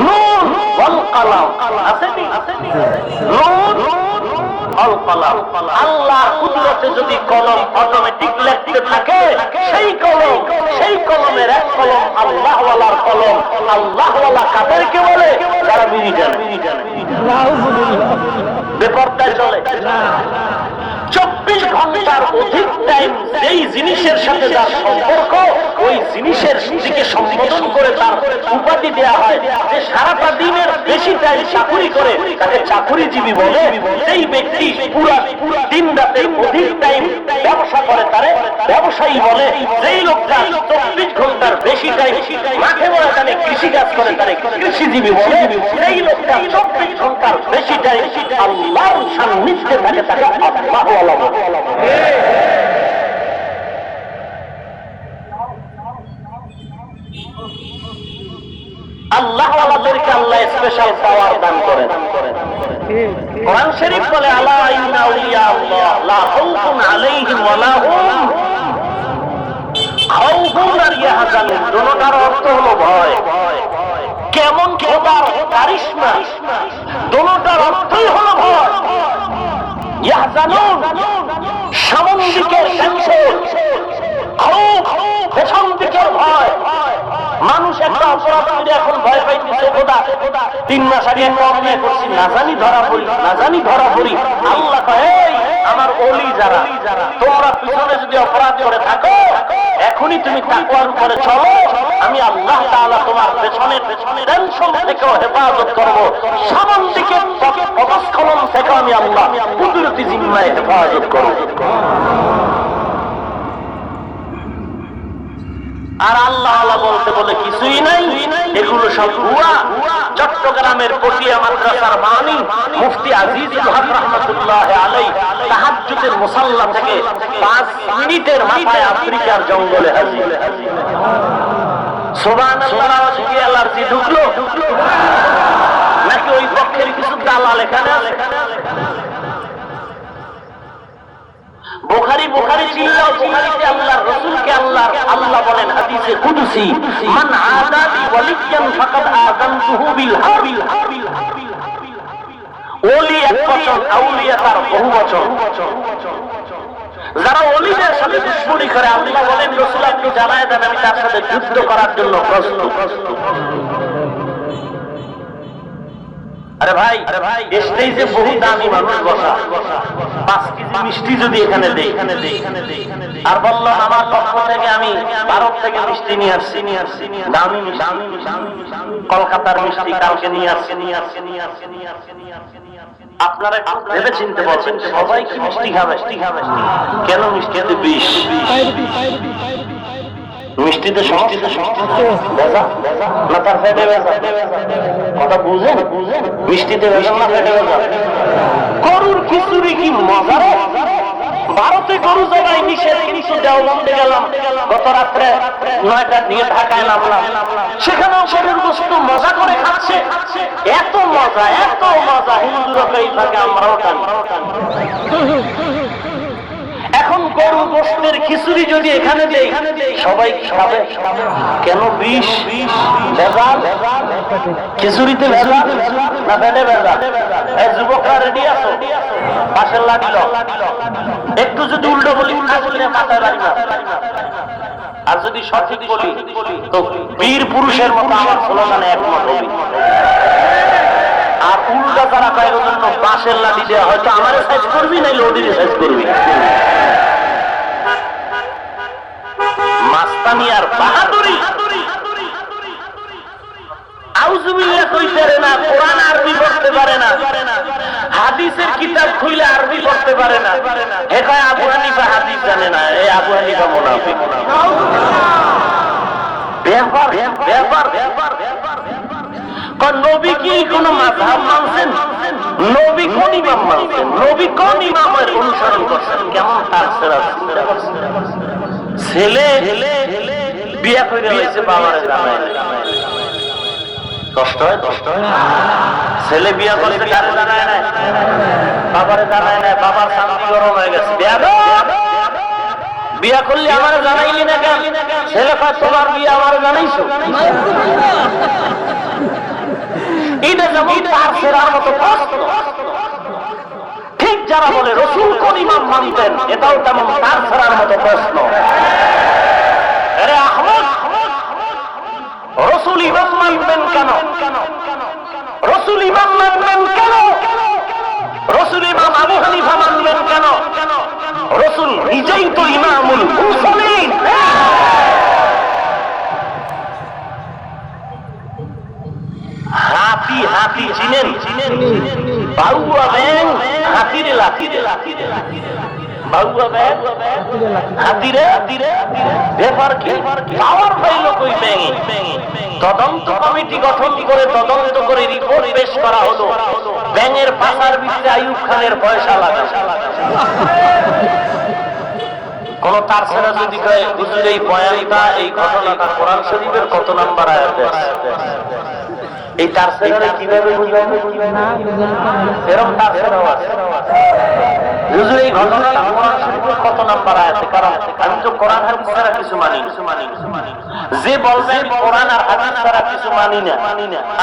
নূন ওয়াল কলম আসেনি? নূন ওয়াল কলম। আল্লাহর কুদরতে যদি কলম অটোমেটিক লিখতে থাকে, সেই কলমের এক কলম আল্লাহওয়ালা কলম। আল্লাহওয়ালা কাদেরকে বলে? যারা বিড়ি টানে, বেপরদায় চলে। 24 ঘন্টার অধিক টাইম যেই জিনিসের সাথে যার সম্পর্ক, ওই জিনিসের দিকে সম্বোধন করে তার উপাধি দেয়া হয়। যে সারাটা দিনের বেশি টাইম চাকুরি করে তাকে চাকুরিজীবী বলে। সেই ব্যক্তি পুরা দিন রাতের অধিক টাইম ব্যবসা করে তারে ব্যবসায়ী বলে। যেই লোকটা 24 ঘন্টার বেশি টাইম মাঠে ময়দানে কৃষিকাজ করে তারে কৃষিজীবী বলে। সেই লোকটা 24 ঘন্টার বেশি টাইম আল্লাহর সান্নিধ্যে থাকে তাকে আল্লাহওয়ালা বলে। আল্লাহওয়ালাদেরকে আল্লাহ স্পেশাল পাওয়ার দান করেন। কোরআন শরীফ বলে আলা ইন্না আউলিয়া আল্লাহ লা খাউফুন আলাইহিম ওয়া লা হুম খাউফুন আর ইয়াহজানুন। দুটোটার অর্থ হলো ভয়। কেমন খোদার কারিশমা, দুটোটার অর্থই হলো ভয়। ইয়াহজানুন সামন দিকের টেনশন, খাউফ পেছন দিকের ভয়। মানুষ একটা অপরাধ করে এখন ভয় পাইতেছে, খোদা 3 মাস আগে একটা অন্যায় করছি, না জানি ধরা পড়ি। আল্লাহ কয় আমার ওলি যারা, তোমরা পিছনে যদি অপরাধ করে থাকো এখনই তুমি তাকওয়ার উপরে চলো, আমি আল্লাহ তাআলা তোমার পেছনে টেনশন থেকেও হেফাজত করব, সামন দিকে অবস্খলন থেকে আমি আল্লাহ কুদরতি জিম্মায় হেফাজত করব। আর আল্লাহ বলতে বলে কিছুই নাই, এগুলো সব ভুয়া। চট্টগ্রামের পটিয়া মাদ্রাসার বাণী মুফতি আজিজুল হক রাহমাতুল্লাহ আলাইহি তাহাজ্জুদের মুসাল্লা থেকে 5 মিনিটের মাথায় আফ্রিকার জঙ্গলে হাজির। সুবহানাল্লাহ, আওয়াজ কি অ্যালার্জি ঢুকলো নাকি ওই পক্ষের কিছু দালাল এখানে আছে? বুখারী চিল্লাও, বুখারীতে আল্লাহর রাসূলকে আল্লাহ বলেন হাদিসে কুদসি, মান আদাবি ওয়ালিয়ান ফাকাদ আযানতুহু বিল হাবিল। ওলি এক বচন, আউলিয়া তার বহু বচন। যারা ওলিদের সাথে দুশমনি করে আল্লাহ বলেন রাসূল আপনি জানায় দেন আমি তার সাথে যুদ্ধ করার জন্য প্রস্তুত। আরে ভাই স্টেজে বহু দামি মানুষ বসা, 5 কেজি মিষ্টি যদি এখানে দেই আর বললাম আমার পক্ষ থেকে আমি ভারত থেকে মিষ্টি নিয়ে আসছি, দামি কলকাতার মিষ্টি কালকে নিয়ে আসছি, আপনারা ভেবে চিনতে বলছেন সবাই কি মিষ্টি খাবে? কেন মিষ্টিতে বিষ? মিষ্টিতে না তার পেটে ব্যথা? কথা বুঝেন? মিষ্টিতে ভেজাল না পেটে ব্যথা? গরুর খিচুড়ি কি মজা! ভারতে গরু জবাই নিষেধ, কিন্তু দেওবন্দে গেলাম গত রাত্রে 9টা দিয়ে ঢাকায় নামলাম, সেখানেও গরুর গোশত মজা করে খাচ্ছে। এত মজা হিন্দুরা এই থাকে, আমরাও টানি। এখন গরু গোশতের খিচুড়ি যদি এখানে দেই সবাই খাবে? কেন? বিষ, ভেজাল। খিচুড়িতে ভেজাল না পেটে ভেজাল? এই যুবকরা রেডি আছো? পাশের লাগিল একটু যদি উল্টো বলি মাথায় বাড়ি না, আর যদি সঠিক বলি তো বীর পুরুষের মতো আমার স্লোগানে একমত হবি। আর উল্টা যারা কয়েক জন্য বাঁশের লাঠি দেওয়া হয়তো আমার সাইজ করবি নাইলে ওদের সাইজ করবি। মাস্তানি আর বাহাদুরি আউযুবিল্লাহ কইতে পারে না, কোরআন আরবি পড়তে পারে না, হাদিসের কিতাব খুলে আরবি পড়তে পারে না। হে কয় আবু হানিফা হাদিস জানে না, এই আবু হানিফা মুনাফিক। ব্যাপার নবী কি কোন মাযহাব মানছেন? নবী কোন ইমাম মানছেন? নবী কোন ইমামের অনুসরণ করছেন? কেমন তার চিন্তা করছেন? ছেলে বিয়া করে হয়েছে বাবারে জানায় কষ্ট হয়। ছেলে বিয়া করছে কারে জানায় না? বাবারে জানায় না। বাবার শান্তি গরম হয়ে গেছে। বিয়া করলে আমার জানাইলি না কেন? ছেলে কয় তোমার বিয়ে আমার জানাইছো। এটা যেমন তার ফেরার মতো প্রশ্ন, ঠিক যারা বলে রাসূল কোন ইমাম মানতেন এটাও তেমন তার ফেরার মতো প্রশ্ন। আরে আহমদ, রাসূল রসুল ইমাম মানবেন কেন? রসুল ইমাম মানবেন কেন? রসুল ইমাম আবু হানিফা মানবেন কেন? রসুল নিজেই তো ইমামুল মুরসালিন। হাতি হাতি চিনেন? বাউয়া ব্যাং হাতিরে লাথিরে বাউয়া ব্যাং হাতিরে ব্যাপার কি পাওয়ার পাইল কই ব্যাঙে? তদন্ত কমিটি গঠন করে তদন্ত করে রিপোর্ট পেশ করা হলো, ব্যাঙের পাশার ভিতরে আইয়ুব খানের পয়সা লাগা। কোন তার ছেড়া যদি কয় হুজুর এই বয়ানটা এই ঘটনাটা কোরআন শরীফের কত নাম্বার আয়াতে আছে, এই তার ছেড়া কিভাবে বুঝবেন? এরকম তার ছেড়াও আছে। হুজুর এই ঘটনাটা কোরআন শরীফের কত নাম্বার আয়াতে? কারণ আমি তো কোরআন হাদিস ছাড়া কিছু মানি না। যে বলবেন কোরআন আর হাদিস ছাড়া কিছু মানি না,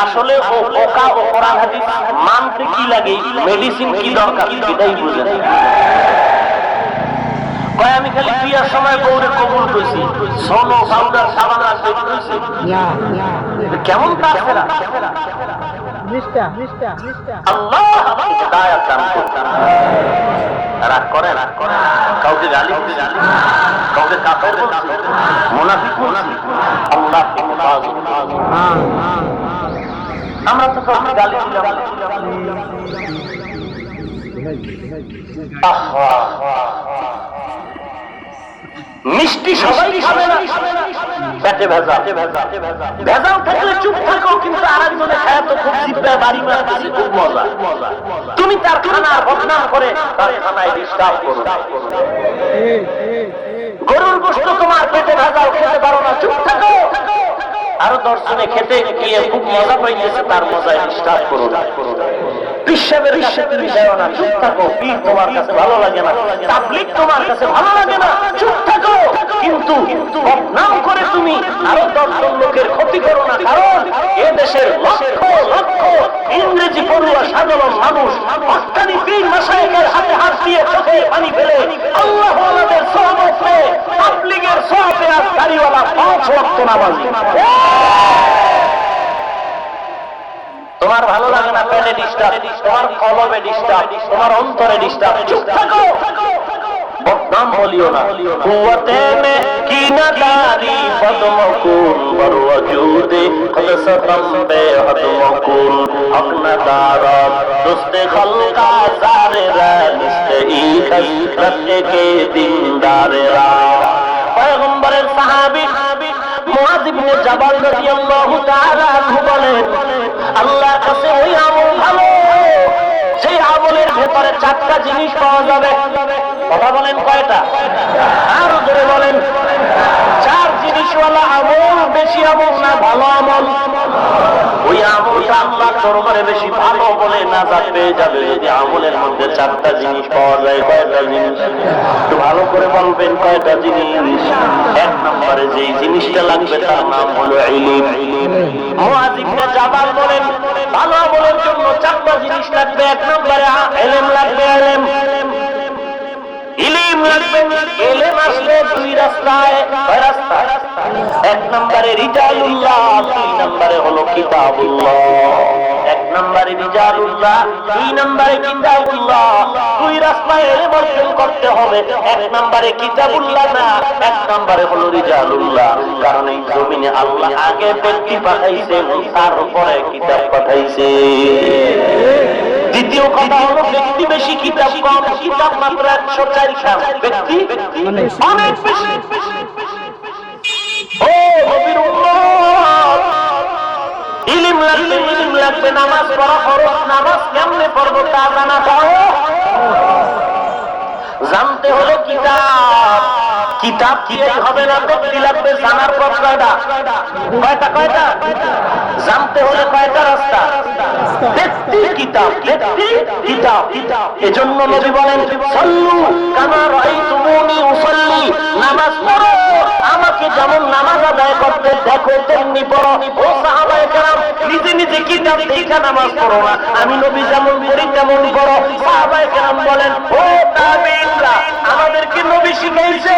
আসলে ও ওকা ও কোরআন হাদিস মানতে কি লাগে, মেডিসিন কি দরকার এটাই বুঝে না। কয় আমি খালি বিয়ার সময় বউরে কবুল কইছি, সোনো পাউডার সাবান আর তৈরি কইছি। কেমন তার ছেড়া? আল্লাহ হিদায়াত দান করুন। রাগ করে কাউকে গালি কাউকে কাফের বলছি, মুনাফিক বলছি, আল্লাহ আমরা তো কাউকে গালি দিলাম। মিষ্টি সবাই খাবে না, পেটে ভেজাল থাকলে চুপ থাকো, কিন্তু আরেকজনে খায় তো খুব জিব্বায় বাড়ি মারতেছে, খুব মজা। তুমি তার খানার বদনাম করে তার খানায় ডিস্টার্ব করো। গরুর গোশত তোমার পেটে ভেজাল, খেতে পারো না, চুপ থাকো। আরো 10 জনে খেতে গিয়ে খুব মজা পাইতেছে, তার মজায় ডিস্টার্ব করো না। পিসাবের কাছে তুমি যাও না, চুপ থাকো। পীর তোমার কাছে ভালো লাগে না, তাবলীগ তোমার কাছে ভালো লাগে না, চুপ থাকো। কিন্তু বদনাম করে তুমি আরো 10 জন লোকের ক্ষতি করো না, কারণ এ দেশের লক্ষ লক্ষ ইংরেজি পড়ুয়া সাধারণ মানুষ হক্কানি পীর মাশায়েখের হাতে হাত দিয়ে চোখে পানি ফেলে আল্লাহ ওয়ালাদের সওয়াব পেয়ে তাবলীগের সওয়াবে আর দাড়িওয়ালা 5 ওয়াক্ত নামাজি। তোমার ভালো লাগে না, পেটে ডিস্টার্ব, তোমার কলবে ডিস্টার্ব, তোমার অন্তরে ডিস্টার্ব, চুপ থাকো। বদনাম বলিও না। কুওয়াতে মে কি না দারি বদমকুন বর ওজুদে খদ সতম বে হদমকুন হক না দারা দুস্তে খলকা জারেরা নিস্তে ইখস রতে কে দিনদারেরা। পয়গম্বরের সাহাবী মুআয ইবনে জাবাল রাদিয়াল্লাহু তাআলা আনহু বলেন, আল্লাহর কাছে ওই আমল ভালো সেই আমলের ভেতরে 4টা জিনিস পাওয়া যাবে। কথা বলেন কয়টা? আরো জোরে বলেন। 4 জিনিসওয়ালা আমল বেশি আমল না ভালো আমল। ওই আমলটা আল্লাহর দরবারে বেশি ভালো বলে নাজাত পেয়ে যাবে যদি আমলের মধ্যে 4টা জিনিস পাওয়া যায়। কয়টা জিনিস? একটু ভালো করে বলবেন কয়টা জিনিস? 1 নম্বরে যেই জিনিসটা লাগবে তার নাম হলো ইলম। মুআয ইবনে জাবাল বলেন, ভালো আমলের জন্য 4টা জিনিস লাগবে। 1 নম্বরে ইলম লাগবে, ইলম লাগবে। ইলম আসলে 2 রাস্তায়, 1 নম্বরে রিজালুল্লাহ, 2 নম্বরে হলো কিতাবুল্লাহ। 1 নম্বরে রিজালুল্লাহ, 2 নম্বরে কিতাবুল্লাহ। 2 রাস্তায় ইলম অর্জন করতে হবে। 1 নম্বরে কিতাবুল্লাহ না, 1 নম্বরে হলো রিজালুল্লাহ। কারণ এই জমিনে আল্লাহ আগে ব্যক্তি পাঠাইছেন, তারপরে কিতাব পাঠাইছে। দ্বিতীয় কথা হলো ব্যক্তি বেশি, কিতাব কম। কিতাব মাত্র 104 খান, ব্যক্তি অনেক বেশি। ও নবীর উম্মত, ইলম লাগবে, নামাজ পড়া ফরজ। নামাজ কেমনে পড়বো তা জানা চাও? জানতে হলে কিতাব কি হবে না, ব্যক্তি লাগবে। জানার পর কয়টা জানতে হলে কয়টা রাস্তা? ব্যক্তি কিতাব, এজন্য নবী বলেন, সাল্লু কামা রাআইতুমুনি উসাল্লি, নামাজ পড়ো আমাকে যেমন নামাজ আদায় করতে দেখো তেমনি পড়ো। ও সাহাবায়ে কেরাম, নিজে নিজে কিতাব দেখে নামাজ পড়ো না, আমি নবী যেমন পড়ি তেমন পড়ো। সাহাবায়ে কেরাম বলেন, ও তাবেঈনরা, আমাদেরকে নবী শিখাইছে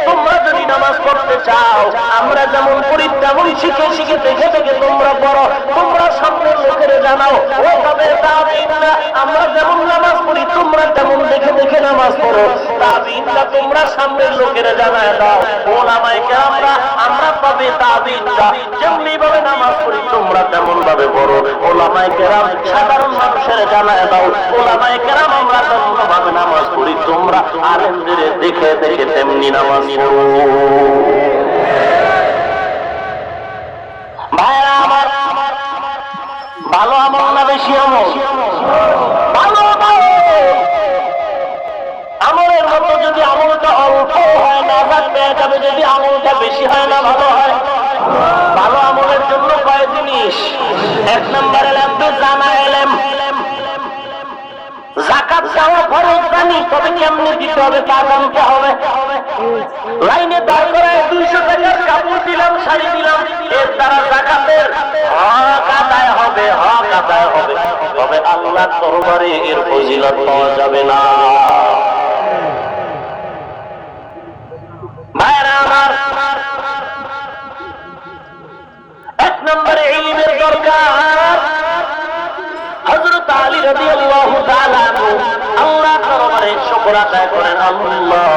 তোমরা যদি নামাজ পড়তে চাও আমরা যেমন করি তেমন শিখে শিখে দেখে দেখে তোমরা পড়ো, তোমরা সামনের লোকের জানাও ও তবে তাবিইনরা আমরা যেমন নামাজ পড়ি তোমরা তেমন দেখে দেখে নামাজ পড়ো, তাবিইনরা তোমরা সামনের লোকের জানায় দাও ওলামায়ে কেরামরা আমরা তবে তাবিইনরা যেমনি ভাবে নামাজ পড়ি তোমরা তেমন ভাবে পড়ো, ওলামায়ে কেরাম সাধারণ মানুষের জানায় দাও ওলামায়ে কেরাম আমরা তেমন ভাবে নামাজ পড়ি তোমরা আলেমদের দেখে দেখে তেমনি নামাজ পড়ো। ভাইরা আমার, ভালো আমল না বেশি আমল? ভালো আমলের মতো যদি আমলটা অল্প হয় না পেয়ে যাবে, যদি আমলটা বেশি হয় না ভালো হয়? ভালো আমলের জন্য কয় জিনিস? এক নম্বরে লাগবে জানা এলেম। যাকাত দেওয়া ফরজ জানি, তবে কেমনে দিতে হবে তা জানতে হবে। লাইনে দাঁড় করায় 200 টাকার কাপড় দিলাম, শাড়ি দিলাম, এর দ্বারা যাকাতের হক আদায় হবে, হক আদায় হবে, তবে আল্লাহর দরবারে এর ফজিলত পাওয়া যাবে না। ভাইরা আমার, এক নম্বরে ইলমের দরকার। হযরত আলী রাদিয়াল্লাহু তাআলা আল্লাহর দরবারে শুকর আদায় করেন। আল্লাহ,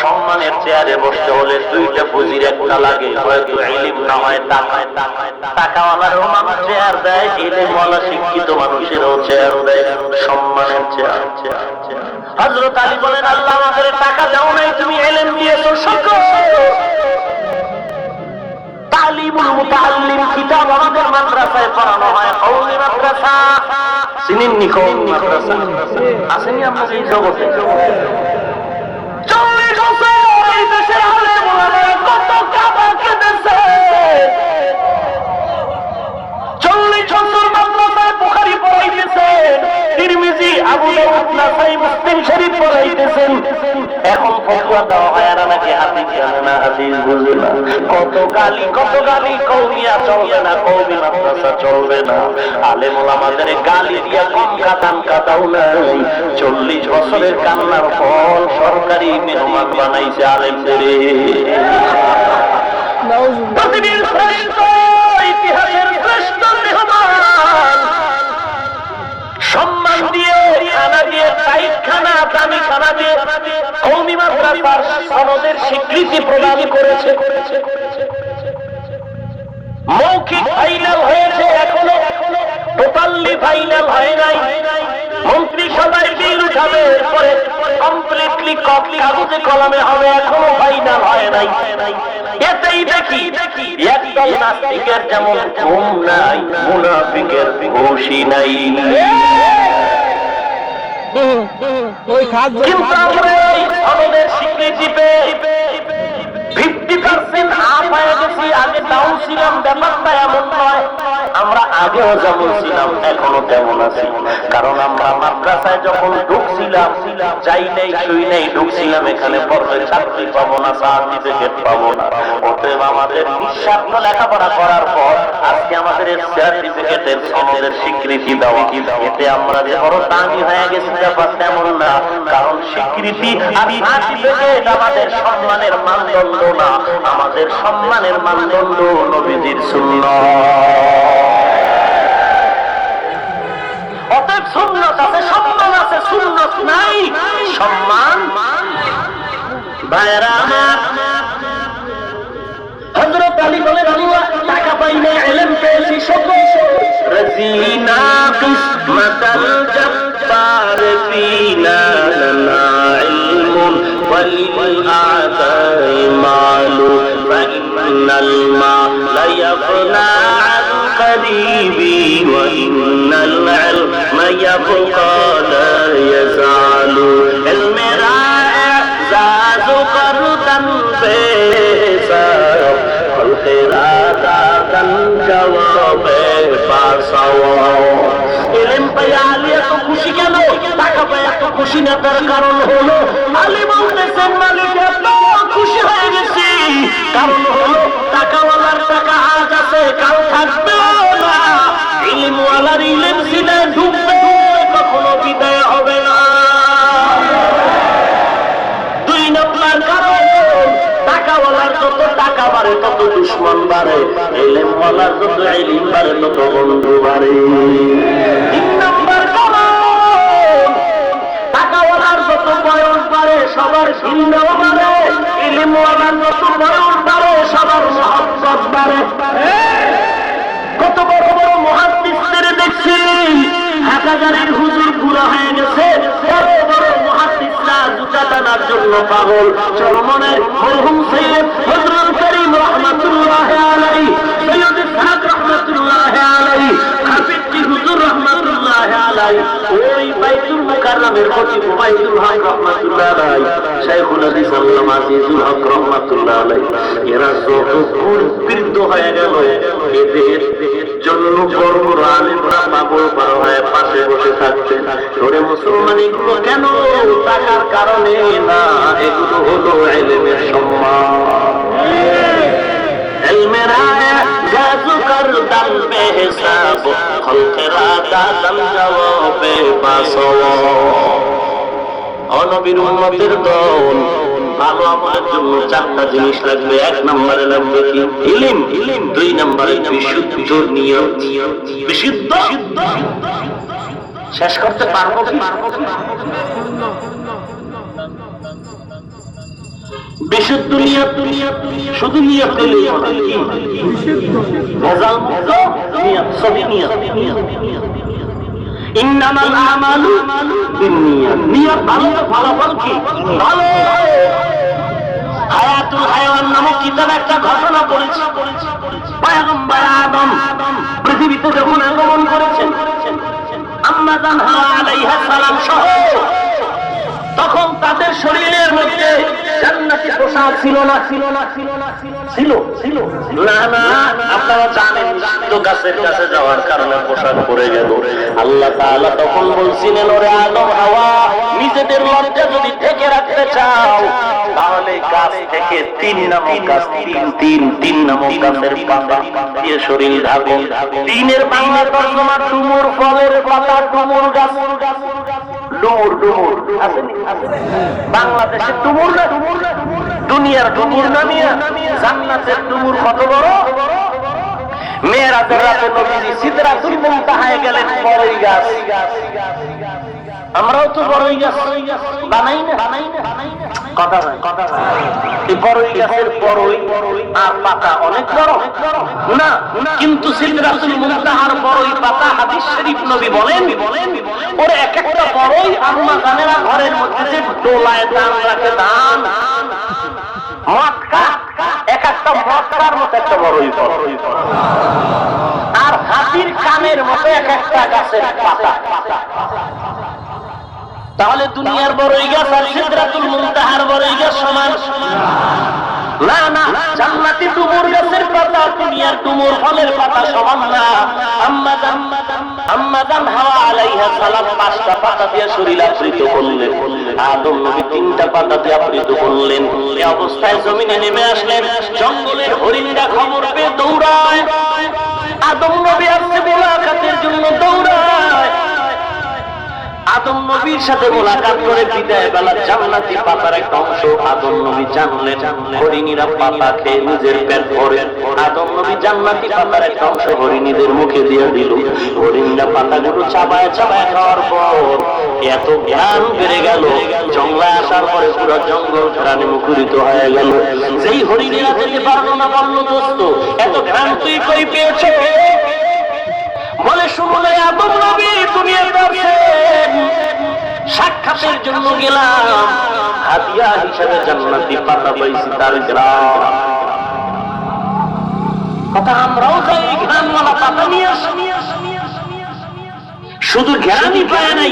সম্মানের চেয়ারে বসতে হলে দুইটা পুঁজির একটা লাগে, হয়তো ইলম না হয় টাকা। টাকাওয়ালারও মানুষ চেয়ার দেয়, ইলমওয়ালা শিক্ষিত মানুষেরও চেয়ার দেয়, সম্মানের চেয়ার। হযরত আলী বলেন আল্লাহ আমাদের টাকা দাও নাই, তুমি ইলম দিয়েছো, শুকর। তালিমুল মুতাআল্লিম কিতাব আমাদের মাদ্রাসায় পড়ানো হয়, কওমি মাদ্রাসা। চিনেননি কওমি মাদ্রাসা? আসেনি আপনাদের এই জগতে? 40 বছর এই দেশের আলেম ওলামারা কত কাবা কেটেছে। 40 বছর মাদ্রাসায় বুখারী পড়াইতেছেন, তিরমিজি, আবু দাউদ, নাসাই, মুসলিম শরীফ পড়াইতেছেন। এখন ফতোয়া দেওয়া হয় আর নাকি হাদিস জানে না, হাদিস বুঝে না। কত গালি, কত গালি। কওমিয়া চলবে না, কওমি মাদ্রাসা চলবে না। আলেম ওলামাদের গালি দিয়া কম কাটাও নাই। 40 বছরের কান্নার ফল সরকারি মেহমান বানাইছে আলেমদের। পৃথিবীর শ্রেষ্ঠ, ইতিহাসের শ্রেষ্ঠ মেহমান, সম্মান দিয়ে, খানা দিয়ে, টাইট খানা, দামি খানা দিয়ে কওমি মাদ্রাসার সনদের স্বীকৃতি প্রদান করেছে। মৌখিক ফাইনাল হয়েছে, এখনো টোটালি ফাইনাল হয় নাই। মন্ত্রিসভায় বিল উঠাবে, এরপরে কমপ্লিটলি কাগজে কলমে হবে, এখনো ফাইনাল হয় নাই। এতেই দেখি একদল নাস্তিকের যেমন ঘুম নাই, মুনাফিকের খুশি নাই। কিন্তু আমরা এই সনদের স্বীকৃতি পেয়ে 50% আপ হয়ে গেছি। আগে ডাউন ছিলাম, ব্যাপারটা এমন নয়। আমরা আগেও যেমন ছিলাম এখনো তেমন আছি। কারণ আমরা মাদ্রাসায় যখন ঢুকছিলাম, যাই নাই শুই নাই, ঢুকছিলাম এখানে পড়লে চাকরি পাবো না, সার্টিফিকেট পাবো না। অতএব আমাদের নিঃস্বার্থ লেখাপড়া করার পর আজকে আমাদের সার্টিফিকেটের সনদের স্বীকৃতি দেওয়া, এতে আমরা যে বড় দামি হয়ে গেছি ব্যাপারটা এমন না। কারণ স্বীকৃতি আর সার্টিফিকেট আমাদের সম্মানের মানদণ্ড না, আমাদের সম্মানের মানদণ্ড নবীজির সুন্নাহ। অতএব সুন্নাত আছে, সম্মান আছে, সুন্নাত নাই, সম্মান। ভাইরা আমার, হযরত আলী বলেন আল্লাহ টাকা পাই না, ইলম পেয়েছি, শুকর। রাজিনা কিসমাতাল জব্বার ফিনা লানা ইলমুন ওয়াল আতাই মালু ফাইনাল মালা ইয়াফনা আন করিবি ওয়া ইন্নাল ইলমা ইয়াবকা লা ইয়াজালু ইলমেরা জাযু করতান বেসা খুশি কেন? টাকা পায় এত খুশি না, তার কারণ হলো আলী বলতেছেন মালিক এত খুশি হয়ে গেছি, কারণ হলো টাকাওয়ালার টাকা আজ আছে, কাল থাকবে না। ইলমওয়ালার ইলম সিনে ঢুকবে, কখনো বিদায় হবে না। 2 নম্বর কারণ, টাকা জায়গাওয়ালার যত টাকা বাড়ে তত দুশ্মন বাড়ে, ইলমওয়ালার যত ইলম বাড়ে তত বন্ধু বাড়ে। 3 নাম্বার কারণ, টাকাওয়ালার যত বয়স বাড়ে সবার ঘৃণাও বাড়ে, ইলমওয়ালার যত বয়স বাড়ে সবার মহব্বত বাড়ে। কত বড় বড় মুহাদ্দিসদের দেখছি হাজারের হুজুর বুড়া হয়ে গেছে, বড় বড় মুহাদ্দিসরা জুতা টানার জন্য পাগল। চরমনের মরহুম সৈয়দ ফজলুল করিম রাহমাতুল্লাহি আলাইহি, সৈয়দ ইসহাক রাহমাতুল্লাহি আলাইহি, হাফিজি হুজুর রাহমাতুল্লাহি আলাইহি, ওই বাইতুল মুকাররমের খতিব বাইতুল হক রাহমাতুল্লাহি আলাইহি, শাইখুল হাদিস আল্লামা আজিজুল হক রাহমাতুল্লাহি আলাইহি, এরা যত বৃদ্ধ হয়ে গেল, এদের জন্য বড় বড় আলেমরা পাগল পার হয়ে পাশে বসে থাকতেন। ওরে মুসলমান, এগুলো কেন? টাকার কারণে না, এগুলো হলো ইলমের সম্মান। ইলমের আয়া গাজু করদাম বেহিসাব, খলকেরা দাদম জবাবে বাসওয়া। নবীর উম্মতের দল, ভালো আমলের জন্য 4টা জিনিস লাগবে। 1 নম্বরে লাগবে কি? ইলম। 2 নম্বরে বিশুদ্ধ নিয়ত। বিশুদ্ধ শেষ করতে পারবো কি? বিশুদ্ধ নিয়ত, শুধু নিয়ত করলেই হবে কি? ভেজাল মুক্ত নিয়ত, সহি নিয়ত। ইন্নামাল আমালু বিন্নিয়াত। নিয়ত ভালো তো ফলাফল কি? ভালো। হায়াতুল হায়াওয়ান নামক কিতাবে একটা ঘটনা পড়েছি। পয়গম্বর আদম পৃথিবীতে যখন আগমন করেছেন, আম্মা জান হাওয়া আলাইহিস সালাম সহ, তখন তাদের শরীরের মধ্যে জান্নাতি পোশাক ছিল না? ছিল না? আপনারা জানেন তো, গাছের কাছে যাওয়ার কারণে পোশাক পরে গেল। আল্লাহ তাআলা তখন বলছিলেন, ওরে আদম হাওয়া, নিজেদের লজ্জা যদি ঢেকে রাখতে চাও তাহলে গাছ থেকে 3 নামক গাছ, তিন নামক গাছের পাতা দিয়ে শরীর ঢাকো। 3-এর বাংলা তর্জমা ডুমুর, ফলের পাতা ডুমুর গাছ। ডুমুর আসেনি? বাংলাদেশের ডুমুর না, দুনিয়ার ডুমুর নামিয়া জান্নাতের ডুমুর কত বড়। মেরাজের রাতে নবীজি সিদরাতুল মুনতাহায় গেলেন, বড়ই গাছ। আমরাও তো বড়ই গাছ বানাই না? কথা এই বড়ই গাছের বড়ই আর পাতা অনেক বড় না, কিন্তু সিদরাতুল মুনতাহার বড়ই পাতা, হাদিস শরীফ নবী বলেন, ওরে এক একটা বড়ই আম্মা জানেরা ঘরের মধ্যে যে ডোলায় দান রাখে, দান মটকা, এক একটা মটকার মতো একটা বড়ই ফল, আর হাতির কানের মতো এক একটা গাছের পাতা। তাহলে দুনিয়ার বড়ই গাছ আর সিদরাতুল মুনতাহার বড়ই গাছ সমান না। জান্নাতি ডুমুর গাছের পাতা দুনিয়ার ডুমুর ফলের পাতা সমান না। আম্মা জান হাওয়া আলাইহিস সালাম 5টা পাতা দিয়ে শরীর আবৃত করলেন, আদম নবী 3টা পাতা দিয়ে আবৃত করলেন। এই অবস্থায় জমিনে নেমে আসলেন। জঙ্গলের হরিণরা খবর পেয়ে দৌড়ায়, আদম নবী আসছে মোলাকাতের জন্য দৌড়ায়। আদম নবীর সাথে মোলাকাত করে বিদায় বেলা জান্নাতি পাতার একটা অংশ আদম নবী জানলেন। হরিণীরা পাতা খেয়ে নিজের পেট ভরে, আদম নবী জান্নাতি পাতার একটা অংশ হরিণীদের মুখে দিয়ে দিল। হরিণীরা পাতাগুলো চাবায় খাওয়ার পর এত জ্ঞান বেড়ে গেল, জঙ্গলে আসার পরে পুরো জঙ্গল ঘ্রাণে মুখরিত হয়ে গেল। যেই হরিণীরা যেতে পারলো না, বলল, দোস্ত এত ঘ্রাণ তুই কই পেয়েছ? বলে, শুনলে আদম নবী দুনিয়াতে আসেন, সাক্ষাতের জন্য গেলাম, হাদিয়া হিসেবে জান্নাতি পাতা পাইছি তার গ্রাম। কথা আমরাও যাই ঘ্রাণওয়ালা পাতা নিয়ে আসি। শুধু জ্ঞানই পায় নাই,